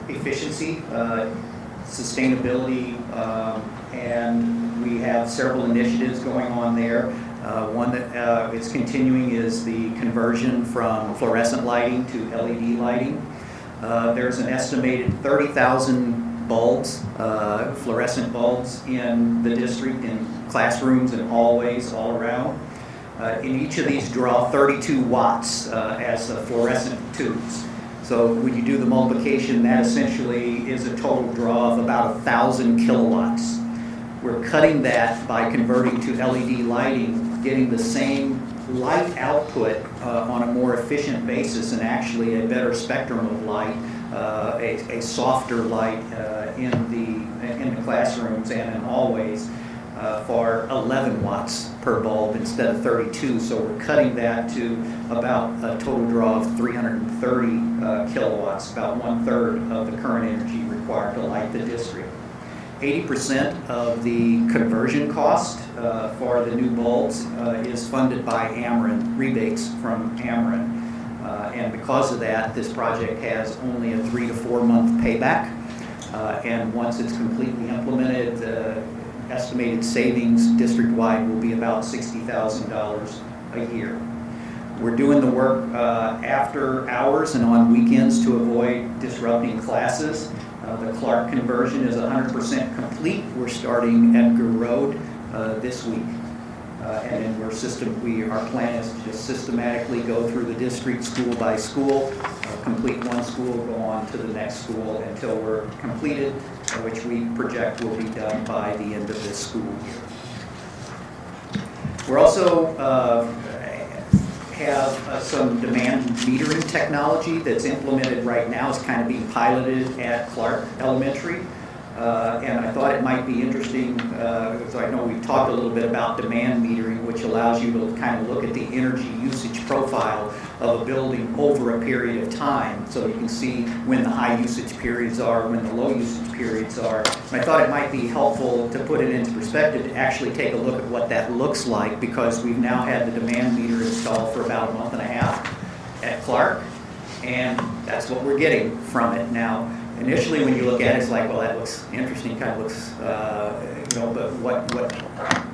efficiency, sustainability, and we have several initiatives going on there. One that is continuing is the conversion from fluorescent lighting to LED lighting. There's an estimated 30,000 bulbs, fluorescent bulbs in the district, in classrooms and hallways all around. In each of these draw 32 watts as the fluorescent tubes. So when you do the multiplication, that essentially is a total draw of about 1,000 kilowatts. We're cutting that by converting to LED lighting, getting the same light output on a more efficient basis, and actually a better spectrum of light, a softer light in the classrooms and in hallways. For 11 watts per bulb instead of 32. So we're cutting that to about a total draw of 330 kilowatts, about 1/3 of the current energy required to light the district. 80% of the conversion cost for the new bulbs is funded by Ameren, rebates from Ameren. And because of that, this project has only a 3 to 4 month payback. And once it's completely implemented, estimated savings district-wide will be about $60,000 a year. We're doing the work after hours and on weekends to avoid disrupting classes. The Clark conversion is 100% complete. We're starting Edgar Road this week. And then our plan is to just systematically go through the district school by school, complete one school, go on to the next school until we're completed, which we project will be done by the end of this school year. We're also have some demand metering technology that's implemented right now. It's kind of being piloted at Clark Elementary. And I thought it might be interesting, because I know we've talked a little bit about demand metering, which allows you to kind of look at the energy usage profile of a building over a period of time, so you can see when the high usage periods are, when the low usage periods are. And I thought it might be helpful to put it into perspective to actually take a look at what that looks like, because we've now had the demand meter installed for about a month and a half at Clark, and that's what we're getting from it now. Initially, when you look at it, it's like, well, that looks interesting, kind of looks, but what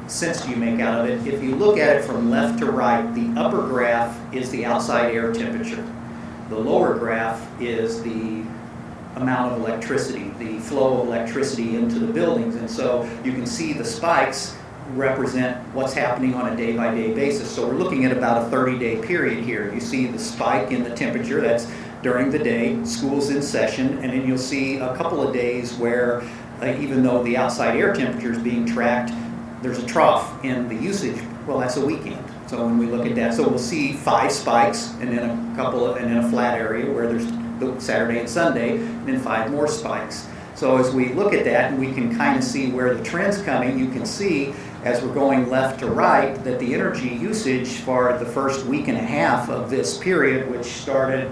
sense do you make out of it? If you look at it from left to right, the upper graph is the outside air temperature. The lower graph is the amount of electricity, the flow of electricity into the buildings. And so you can see the spikes represent what's happening on a day-by-day basis. So we're looking at about a 30-day period here. You see the spike in the temperature, that's during the day, school's in session, and then you'll see a couple of days where even though the outside air temperature is being tracked, there's a trough in the usage. Well, that's a weekend. So when we look at that, so we'll see 5 spikes and then and then a flat area where there's Saturday and Sunday, and then 5 more spikes. So as we look at that, and we can kind of see where the trend's coming, you can see as we're going left to right that the energy usage for the first week and a half of this period, which started,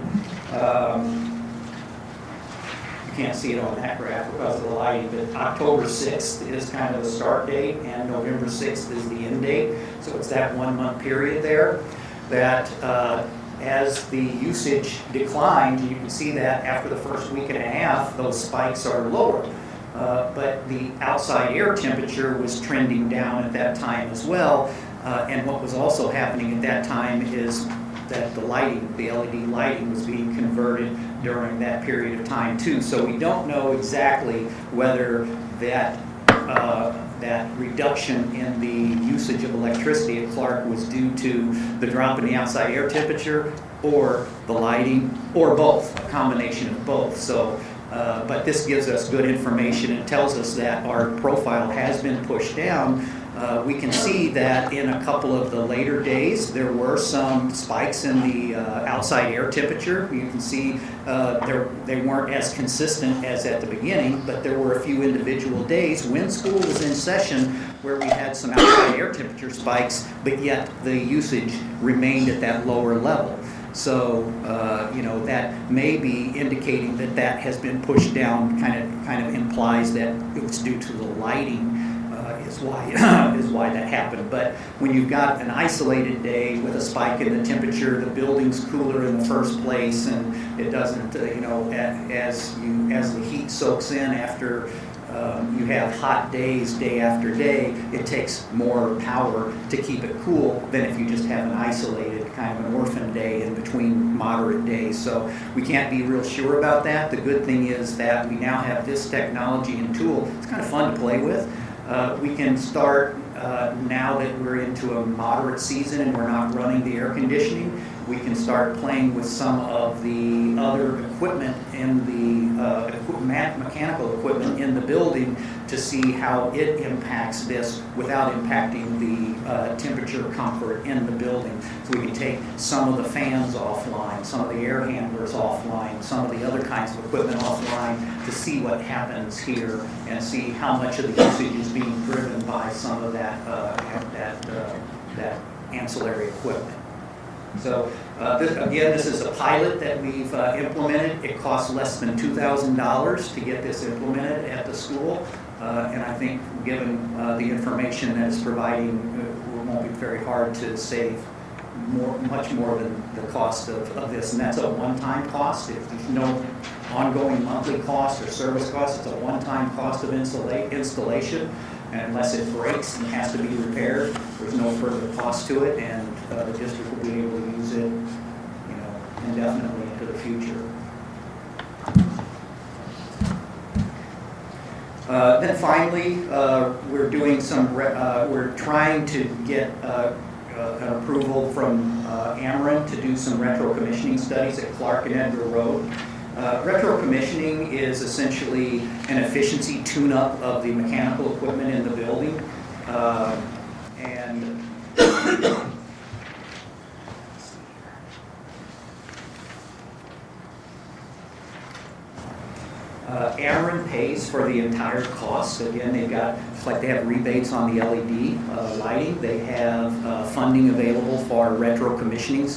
you can't see it on that graph because of the lighting, but October 6th is kind of the start date and November 6th is the end date. So it's that 1 month period there that as the usage declined, you can see that after the first week and a half, those spikes are lower. But the outside air temperature was trending down at that time as well. And what was also happening at that time is that the lighting, the LED lighting, was being converted during that period of time too. So we don't know exactly whether that reduction in the usage of electricity at Clark was due to the drop in the outside air temperature or the lighting or both, a combination of both. So, but this gives us good information and tells us that our profile has been pushed down. We can see that in a couple of the later days there were some spikes in the outside air temperature. You can see they weren't as consistent as at the beginning, but there were a few individual days when school was in session where we had some outside air temperature spikes, but yet the usage remained at that lower level. So, that may be indicating that that has been pushed down, kind of implies that it was due to the lighting is why that happened. But when you've got an isolated day with a spike in the temperature, the building's cooler in the first place, and it doesn't, as the heat soaks in after you have hot days day after day, it takes more power to keep it cool than if you just have an isolated kind of an orphan day in between moderate days. So we can't be real sure about that. The good thing is that we now have this technology and tool. It's kind of fun to play with. We can start, now that we're into a moderate season and we're not running the air conditioning, we can start playing with some of the other equipment in the mechanical equipment in the building to see how it impacts this without impacting the temperature comfort in the building. So we can take some of the fans offline, some of the air handlers offline, some of the other kinds of equipment offline to see what happens here and see how much of the usage is being driven by some of that ancillary equipment. So this is a pilot that we've implemented. It costs less than $2,000 to get this implemented at the school. And I think given the information that it's providing, it won't be very hard to save much more than the cost of this. And that's a one-time cost. If there's no ongoing monthly cost or service cost, it's a one-time cost of installation. And unless it breaks and has to be repaired, there's no further cost to it, and the district will be able to use it, indefinitely into the future. Then finally, we're doing we're trying to get an approval from Ameren to do some retro commissioning studies at Clark and Edgar Road. Retro commissioning is essentially an efficiency tune-up of the mechanical equipment in the building. Ameren pays for the entire cost. Again, they've got, just like they have rebates on the LED lighting, they have funding available for retro commissioning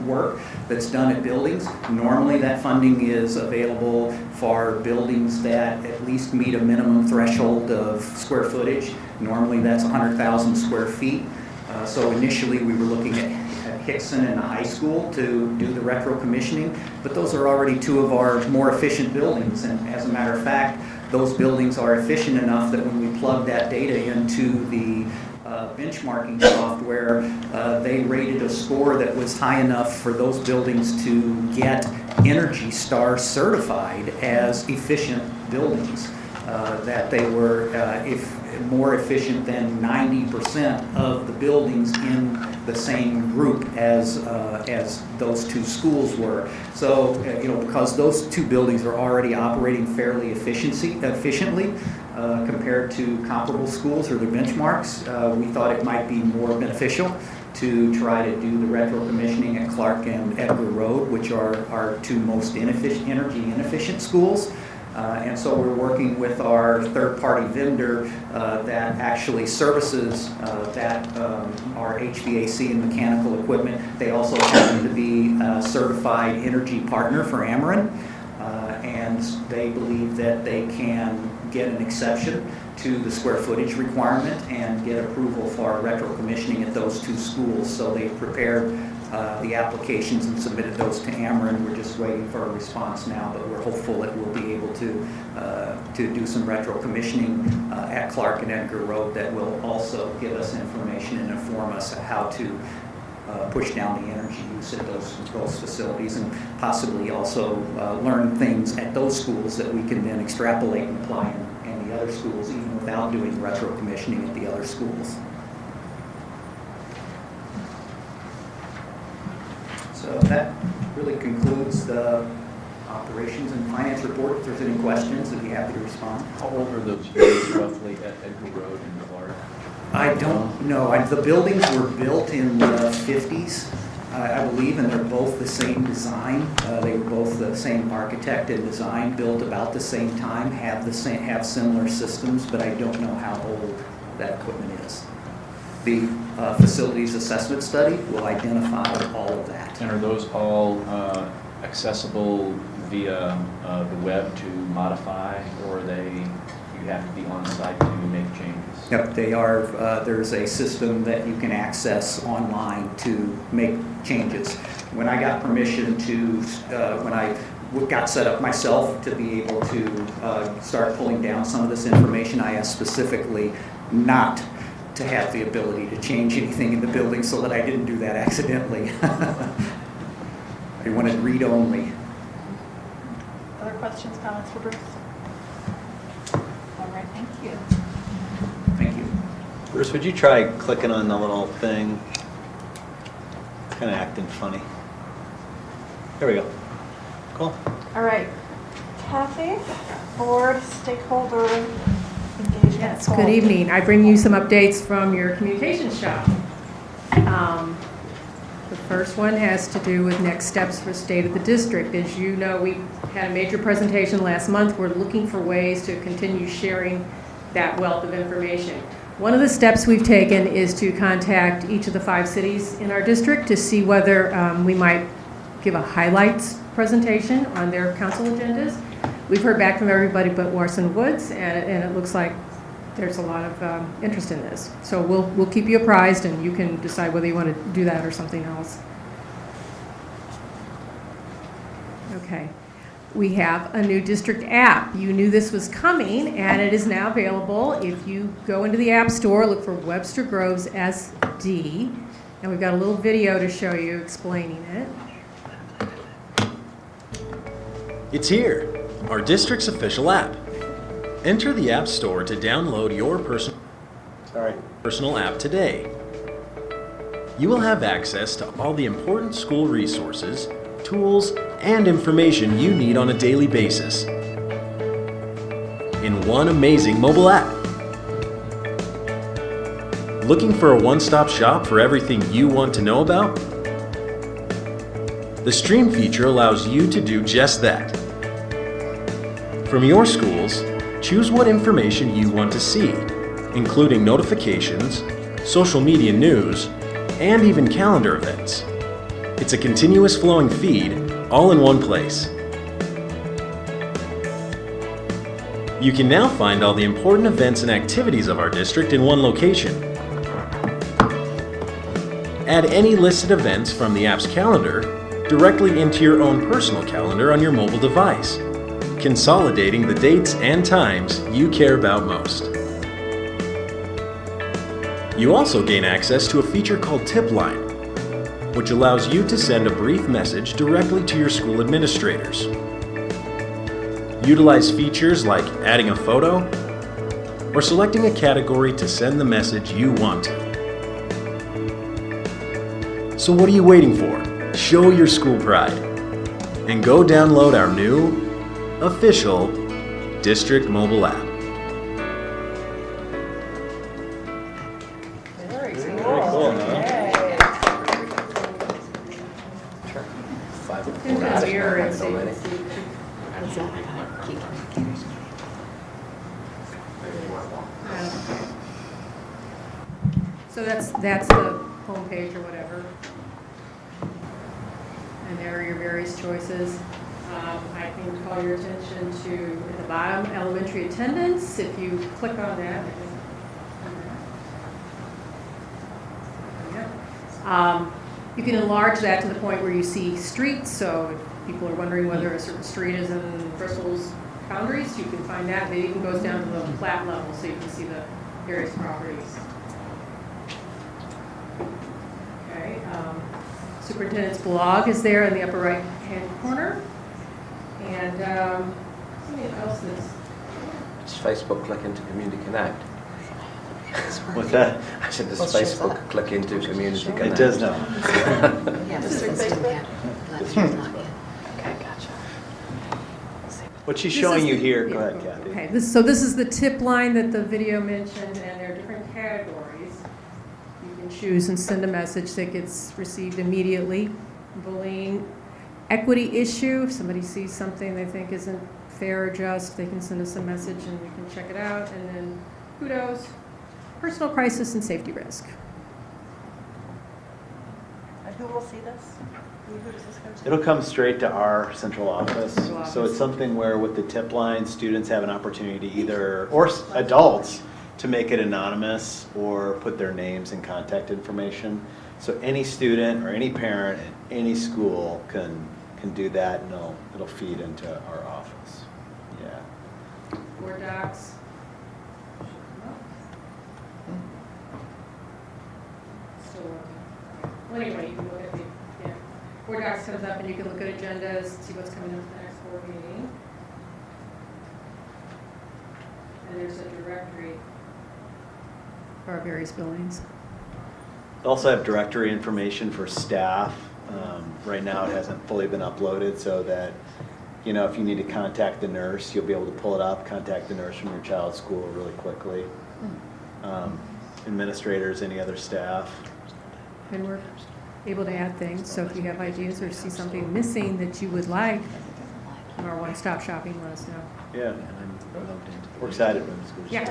work that's done at buildings. Normally that funding is available for buildings that at least meet a minimum threshold of square footage. Normally that's 100,000 square feet. So initially we were looking at Hickson and the high school to do the retro commissioning, but those are already two of our more efficient buildings, and as a matter of fact, those buildings are efficient enough that when we plug that data into the benchmarking software, they rated a score that was high enough for those buildings to get Energy Star certified as efficient buildings. That they were more efficient than 90% of the buildings in the same group as those two schools were. So, because those two buildings are already operating fairly efficiently compared to comparable schools or their benchmarks, we thought it might be more beneficial to try to do the retro commissioning at Clark and Edgar Road, which are our two most energy inefficient schools. And so we're working with our third-party vendor that actually services our HVAC and mechanical equipment. They also happen to be a certified energy partner for Ameren, and they believe that they can get an exception to the square footage requirement and get approval for retro commissioning at those two schools. So they've prepared the applications and submitted those to Ameren. We're just waiting for a response now, but we're hopeful that we'll be able to do some retro commissioning at Clark and Edgar Road that will also give us information and inform us how to push down the energy use at those facilities, and possibly also learn things at those schools that we can then extrapolate and apply in the other schools, even without doing retro commissioning at the other schools. So that really concludes the operations and finance report. If there's any questions, I'd be happy to respond. How old are those buildings roughly at Edgar Road and Clark? I don't know. The buildings were built in the 50s, I believe, and they're both the same design. They were both the same architect and design, built about the same time, have similar systems, but I don't know how old that equipment is. The facilities assessment study will identify all of that. And are those all accessible via the web to modify, or you have to be on site to make changes? Yep, they are. There's a system that you can access online to make changes. When I got permission when I got set up myself to be able to start pulling down some of this information, I asked specifically not to have the ability to change anything in the building so that I didn't do that accidentally. I wanted read only. Other questions, comments for Bruce? All right, thank you. Thank you. Bruce, would you try clicking on the little thing? It's kind of acting funny. There we go. Cool. All right, Kathy, board stakeholder engagement. Yes, good evening. I bring you some updates from your communications shop. The first one has to do with next steps for state of the district. As you know, we had a major presentation last month. We're looking for ways to continue sharing that wealth of information. One of the steps we've taken is to contact each of the 5 cities in our district to see whether we might give a highlights presentation on their council agendas. We've heard back from everybody but Warson Woods, and it looks like there's a lot of interest in this. So we'll keep you apprised, and you can decide whether you want to do that or something else. Okay. We have a new district app. You knew this was coming, and it is now available. If you go into the App Store, look for Webster Groves SD, and we've got a little video to show you explaining it. It's here, our district's official app. Enter the App Store to download your personal app today. You will have access to all the important school resources, tools, and information you need on a daily basis in one amazing mobile app. Looking for a one-stop shop for everything you want to know about? The Stream feature allows you to do just that. From your schools, choose what information you want to see, including notifications, social media news, and even calendar events. It's a continuous flowing feed, all in one place. You can now find all the important events and activities of our district in one location. Add any listed events from the app's calendar directly into your own personal calendar on your mobile device, consolidating the dates and times you care about most. You also gain access to a feature called Tip Line, which allows you to send a brief message directly to your school administrators. Utilize features like adding a photo or selecting a category to send the message you want to. So what are you waiting for? Show your school pride and go download our new, official district mobile app. Very Very cool, huh? In the mirror and see. So that's the homepage or whatever. And there are your various choices. I can call your attention to, at the bottom, elementary attendance. If you click on that. You can enlarge that to the point where you see streets. So if people are wondering whether a certain street is in Bristol's boundaries, you can find that. It even goes down to the plat level so you can see the various properties. Okay. Superintendent's blog is there in the upper right-hand corner. And something else that's... Does Facebook click into Community Connect? What's that? I said, does Facebook click into Community Connect? It does not. Okay, gotcha. What she's This showing is you the- here, go yeah, ahead, Kathy. Okay, so this is the tip line that the video mentioned, and there are different categories. You can choose and send a message that gets received immediately. Bullying, equity issue, if somebody sees something they think isn't fair or just, they can send us a message and we can check it out. And then kudos, personal crisis, and safety risk. And who will see this? Who does this go to? It'll come straight to our central office. Central office. So it's something where with the tip line, students have an opportunity to either, or adults, to make it anonymous or put their names and contact information. So any student or any parent at any school can do that, and it'll feed into our office. Yeah. Board docs. Still working. Well, anyway, you can look at the, Board docs comes up and you can look at agendas, see what's coming up for the next board meeting. And there's a directory for our various buildings. We also have directory information for staff. Right now, it hasn't fully been uploaded, so that, if you need to contact the nurse, you'll be able to pull it up, contact the nurse from your child's school really quickly. Administrators, any other staff. And we're able to add things, so if you have ideas or see something missing that you would like, our one-stop shopping, let us know. Yeah, we're excited. Yeah.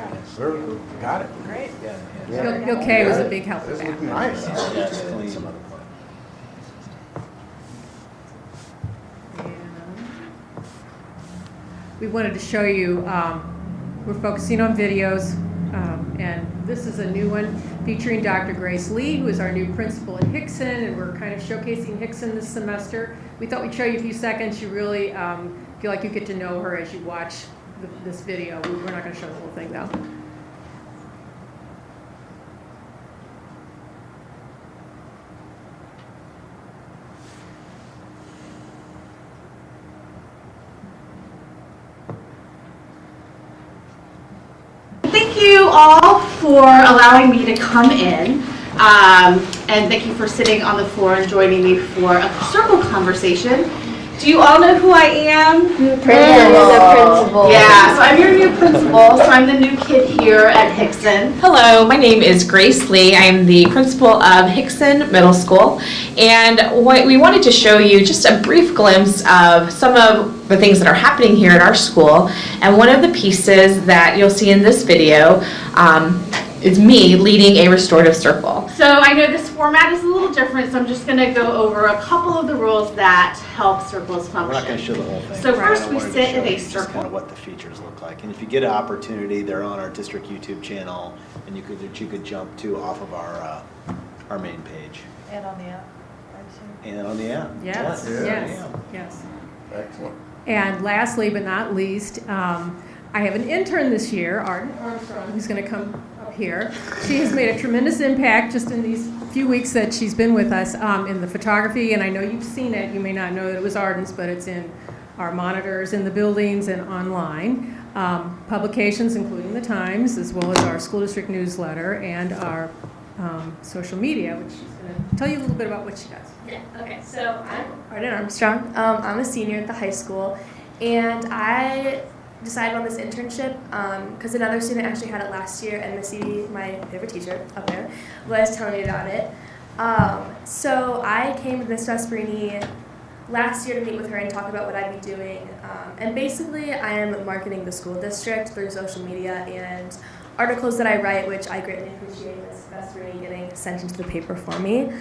Got it. Great. Okay was a big help with This is that. nice. Yeah, it's clean. We wanted to show you, we're focusing on videos, and this is a new one featuring Dr. Grace Lee, who is our new principal at Hickson, and we're kind of showcasing Hickson this semester. We thought we'd show you a few seconds. You really feel like you get to know her as you watch this video. We're not going to show the whole thing, though. Thank you all for allowing me to come in, and thank you for sitting on the floor and joining me for a circle conversation. Do you all know who I am? Principal. Yeah, so I'm your new principal, so I'm the new kid here at Hickson. Hello, my name is Grace Lee. I am the principal of Hickson Middle School, and what we wanted to show you just a brief glimpse of some of the things that are happening here at our school, and one of the pieces that you'll see in this video is me leading a restorative circle. So I know this format is a little different, so I'm just going to go over a couple of the rules that help circles function. We're not going to show the whole thing. So first I we wanted to sit show in a you just circle. kind of what the features look like. And if you get an opportunity, they're on our district YouTube channel, and you could jump to off of our main page. And on the app, I assume. And on the app. Yes, Yeah. yes. Excellent. And lastly but not least, I have an intern this year, Arden Armstrong, who's going to come up here. She has made a tremendous impact just in these few weeks that she's been with us in the photography, and I know you've seen it. You may not know that it was Arden's, but it's in our monitors in the buildings and online. Publications, including the Times, as well as our school district newsletter and our social media, which she's going to tell you a little bit about what she does. Yeah, okay, so I'm Arden Armstrong. I'm a senior at the high school, and I decided on this internship because another student actually had it last year, and Missy, my favorite teacher up there, was telling me about it. So I came to Ms. Vesperini last year to meet with her and talk about what I'd be doing. And basically, I am marketing the school district through social media and articles that I write, which I greatly appreciate Ms. Vesperini getting sent into the paper for me.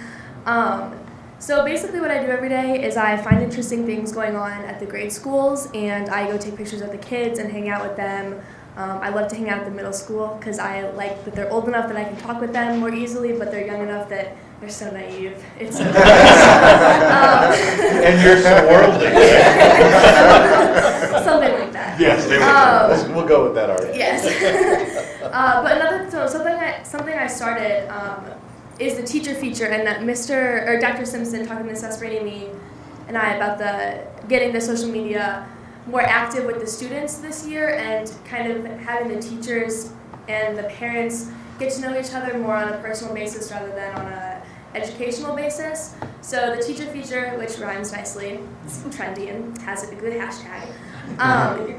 So basically what I do every day is I find interesting things going on at the grade schools, and I go take pictures of the kids and hang out with them. I love to hang out at the middle school because I like that they're old enough that I can talk with them more easily, but they're young enough that they're so naive. It's so And you're so worldly. Something like that. Yes, there we go. We'll go with that, Art. Yes. But something I started is the teacher feature, and that Dr. Simpson talking to Ms. Vesperini and I about getting the social media more active with the students this year, and kind of having the teachers and the parents get to know each other more on a personal basis rather than on a educational basis. So the teacher feature, which rhymes nicely, it's trendy and has a good hashtag,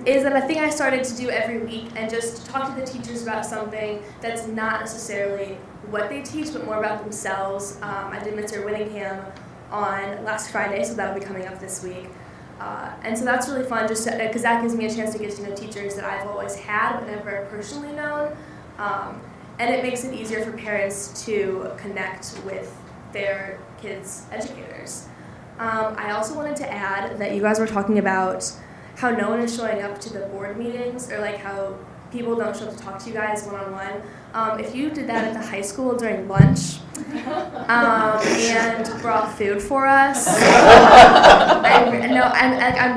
is that a thing I started to do every week, and just talk to the teachers about something that's not necessarily what they teach, but more about themselves. I did Mr. Winningham on last Friday, so that'll be coming up this week. And so that's really fun, just because that gives me a chance to get to know teachers that I've always had but never personally known. And it makes it easier for parents to connect with their kids' educators. I also wanted to add that you guys were talking about how no one is showing up to the board meetings, or like how people don't show up to talk to you guys one-on-one. If you did that at the high school during lunch and brought food for us, I'm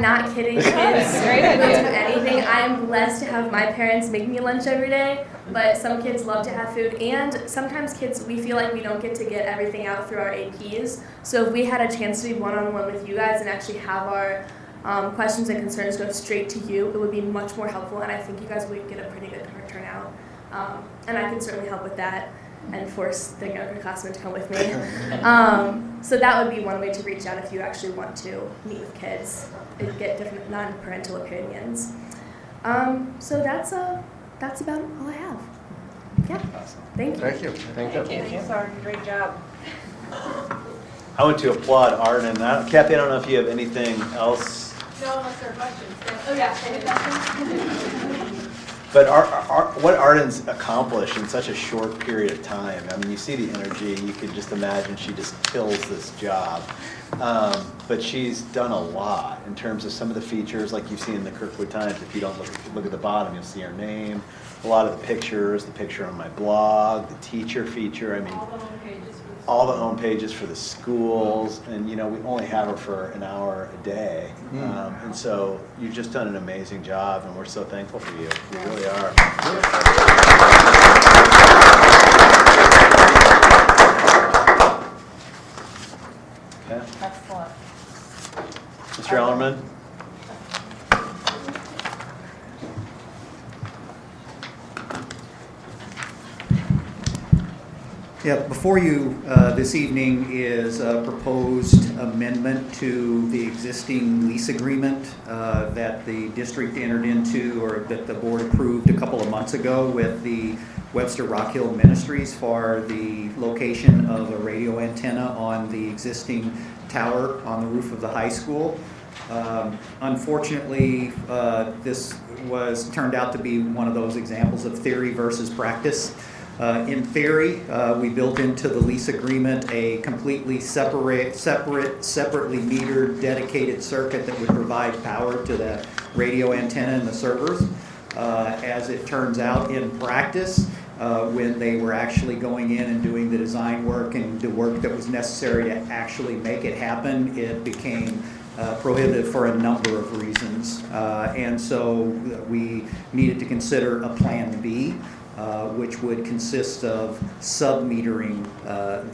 not kidding, kids. Don't do anything. I am blessed to have my parents make me lunch every day, but some kids love to have food, and sometimes kids, we feel like we don't get to get everything out through our APs. So if we had a chance to be one-on-one with you guys and actually have our questions and concerns go straight to you, it would be much more helpful, and I think you guys would get a pretty good turnout. And I can certainly help with that and force the younger classmen to come with me. So that would be one way to reach out if you actually want to meet with kids and get different non-parental opinions. So that's about all I have. Yeah. Thank you. Thank you. Thank you. Thanks, Arden. Great job. I want to applaud Arden. Kathy, I don't know if you have anything else. No, unless there are questions. Oh, yeah. Any questions? But what Arden's accomplished in such a short period of time, I mean, you see the energy, you could just imagine she just kills this job. But she's done a lot in terms of some of the features, like you've seen in the Kirkwood Times. If you don't look at the bottom, you'll see her name. A lot of the pictures, the picture on my blog, the teacher feature, I mean, all the home pages for the schools, and you know, we only have her for an hour a day. And so you've just done an amazing job, and we're so thankful for you. We really are. Okay. Excellent. Mr. Ellerman? Yeah, before you this evening is a proposed amendment to the existing lease agreement that the district entered into, or that the board approved a couple of months ago with the Webster Rock Hill Ministries for the location of a radio antenna on the existing tower on the roof of the high school. Unfortunately, this turned out to be one of those examples of theory versus practice. In theory, we built into the lease agreement a completely separately metered, dedicated circuit that would provide power to the radio antenna and the servers. As it turns out, in practice, when they were actually going in and doing the design work and the work that was necessary to actually make it happen, it became prohibitive for a number of reasons. And so we needed to consider a plan B. which would consist of sub-metering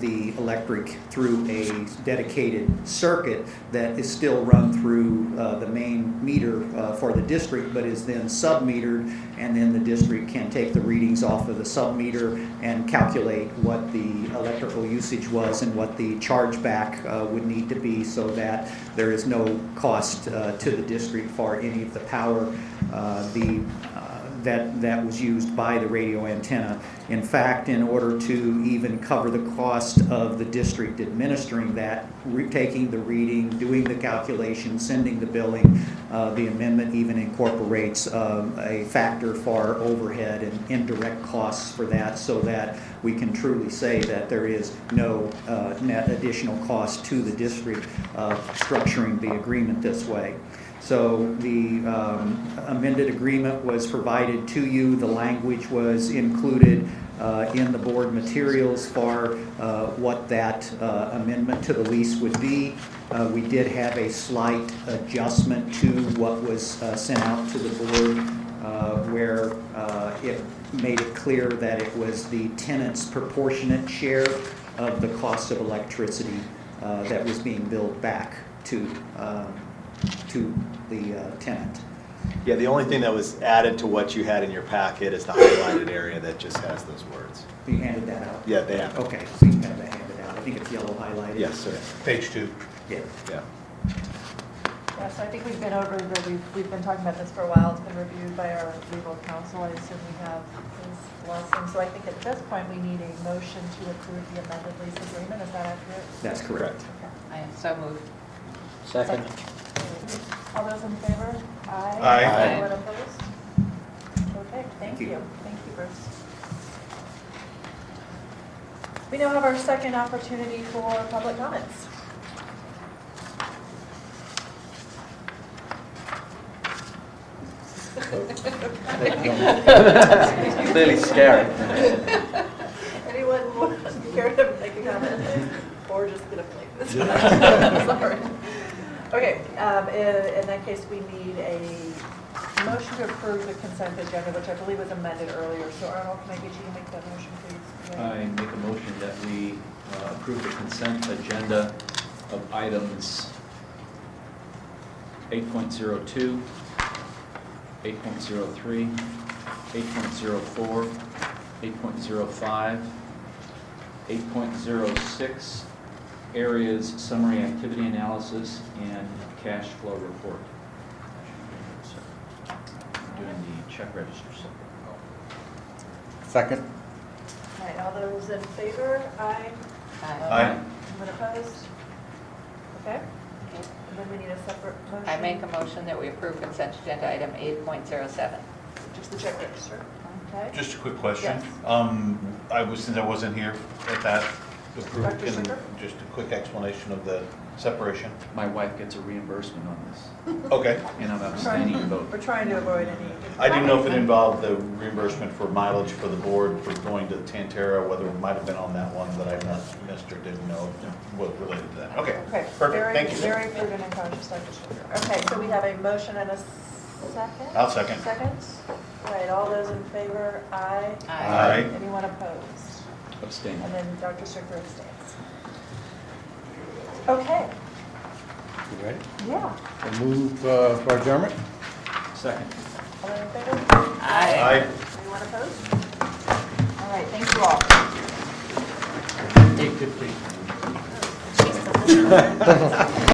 the electric through a dedicated circuit that is still run through the main meter for the district, but is then sub-metered, and then the district can take the readings off of the sub-meter and calculate what the electrical usage was and what the chargeback would need to be, so that there is no cost to the district for any of the power that was used by the radio antenna. In fact, in order to even cover the cost of the district administering that, taking the reading, doing the calculation, sending the billing, the amendment even incorporates a factor for overhead and indirect costs for that, so that we can truly say that there is no net additional cost to the district of structuring the agreement this way. So the amended agreement was provided to you. The language was included in the board materials for what that amendment to the lease would be. We did have a slight adjustment to what was sent out to the board where it made it clear that it was the tenant's proportionate share of the cost of electricity that was being billed back to the tenant. Yeah, the only thing that was added to what you had in your packet is the highlighted area that just has those words. You handed that out? Yeah, they have. Okay, so you have that handed out. I think it's yellow highlighted. Yes, sir. Page 2. Yeah. Yeah. Yeah, so I think we've been over, we've been talking about this for a while. It's been reviewed by our legal counsel. I assume we have his blessing. So I think at this point, we need a motion to approve the amended lease agreement. Is that accurate? That's correct. Okay. I am so moved. Second. All those in favor? Aye. Aye. Anyone opposed? Okay, thank you. Thank you, Bruce. We now have our second opportunity for public comments. Clearly scary. Anyone care to make a comment? Or just gonna play this? Sorry. Okay, in that case, we need a motion to approve the consent agenda, which I believe was amended earlier. So Arnold, can I get you to make that motion, please? I make a motion that we approve the consent agenda of items 8.02, 8.03, 8.04, 8.05, 8.06, areas summary activity analysis, and cash flow report. I'm doing the check register separate. Second. All right, all those in favor? Aye. Aye. Anyone opposed? Okay. And then we need a separate motion. I make a motion that we approve consent agenda item 8.07. Just the check register. Okay. Just a quick question. Yes. Since I wasn't here at that, Dr. Schindler? just a quick explanation of the separation. My wife gets a reimbursement on this, Okay. and I'm abstaining to vote. We're trying to avoid any. I didn't know if it involved the reimbursement for mileage for the board for going to Tantera, whether it might have been on that one that I missed or didn't know was related to that. Okay, Okay. perfect, thank you. Very prudent and cautious, Dr. Schindler. Okay, so we have a motion and a second? I'll second. Second? All right, all those in favor? Aye. Aye. Anyone opposed? Abstain. And then Dr. Strickler abstains. Okay, You ready? yeah. We'll move for adjournment. Second. All those in favor? Aye. Anyone opposed? All right, thank you all. 8:15.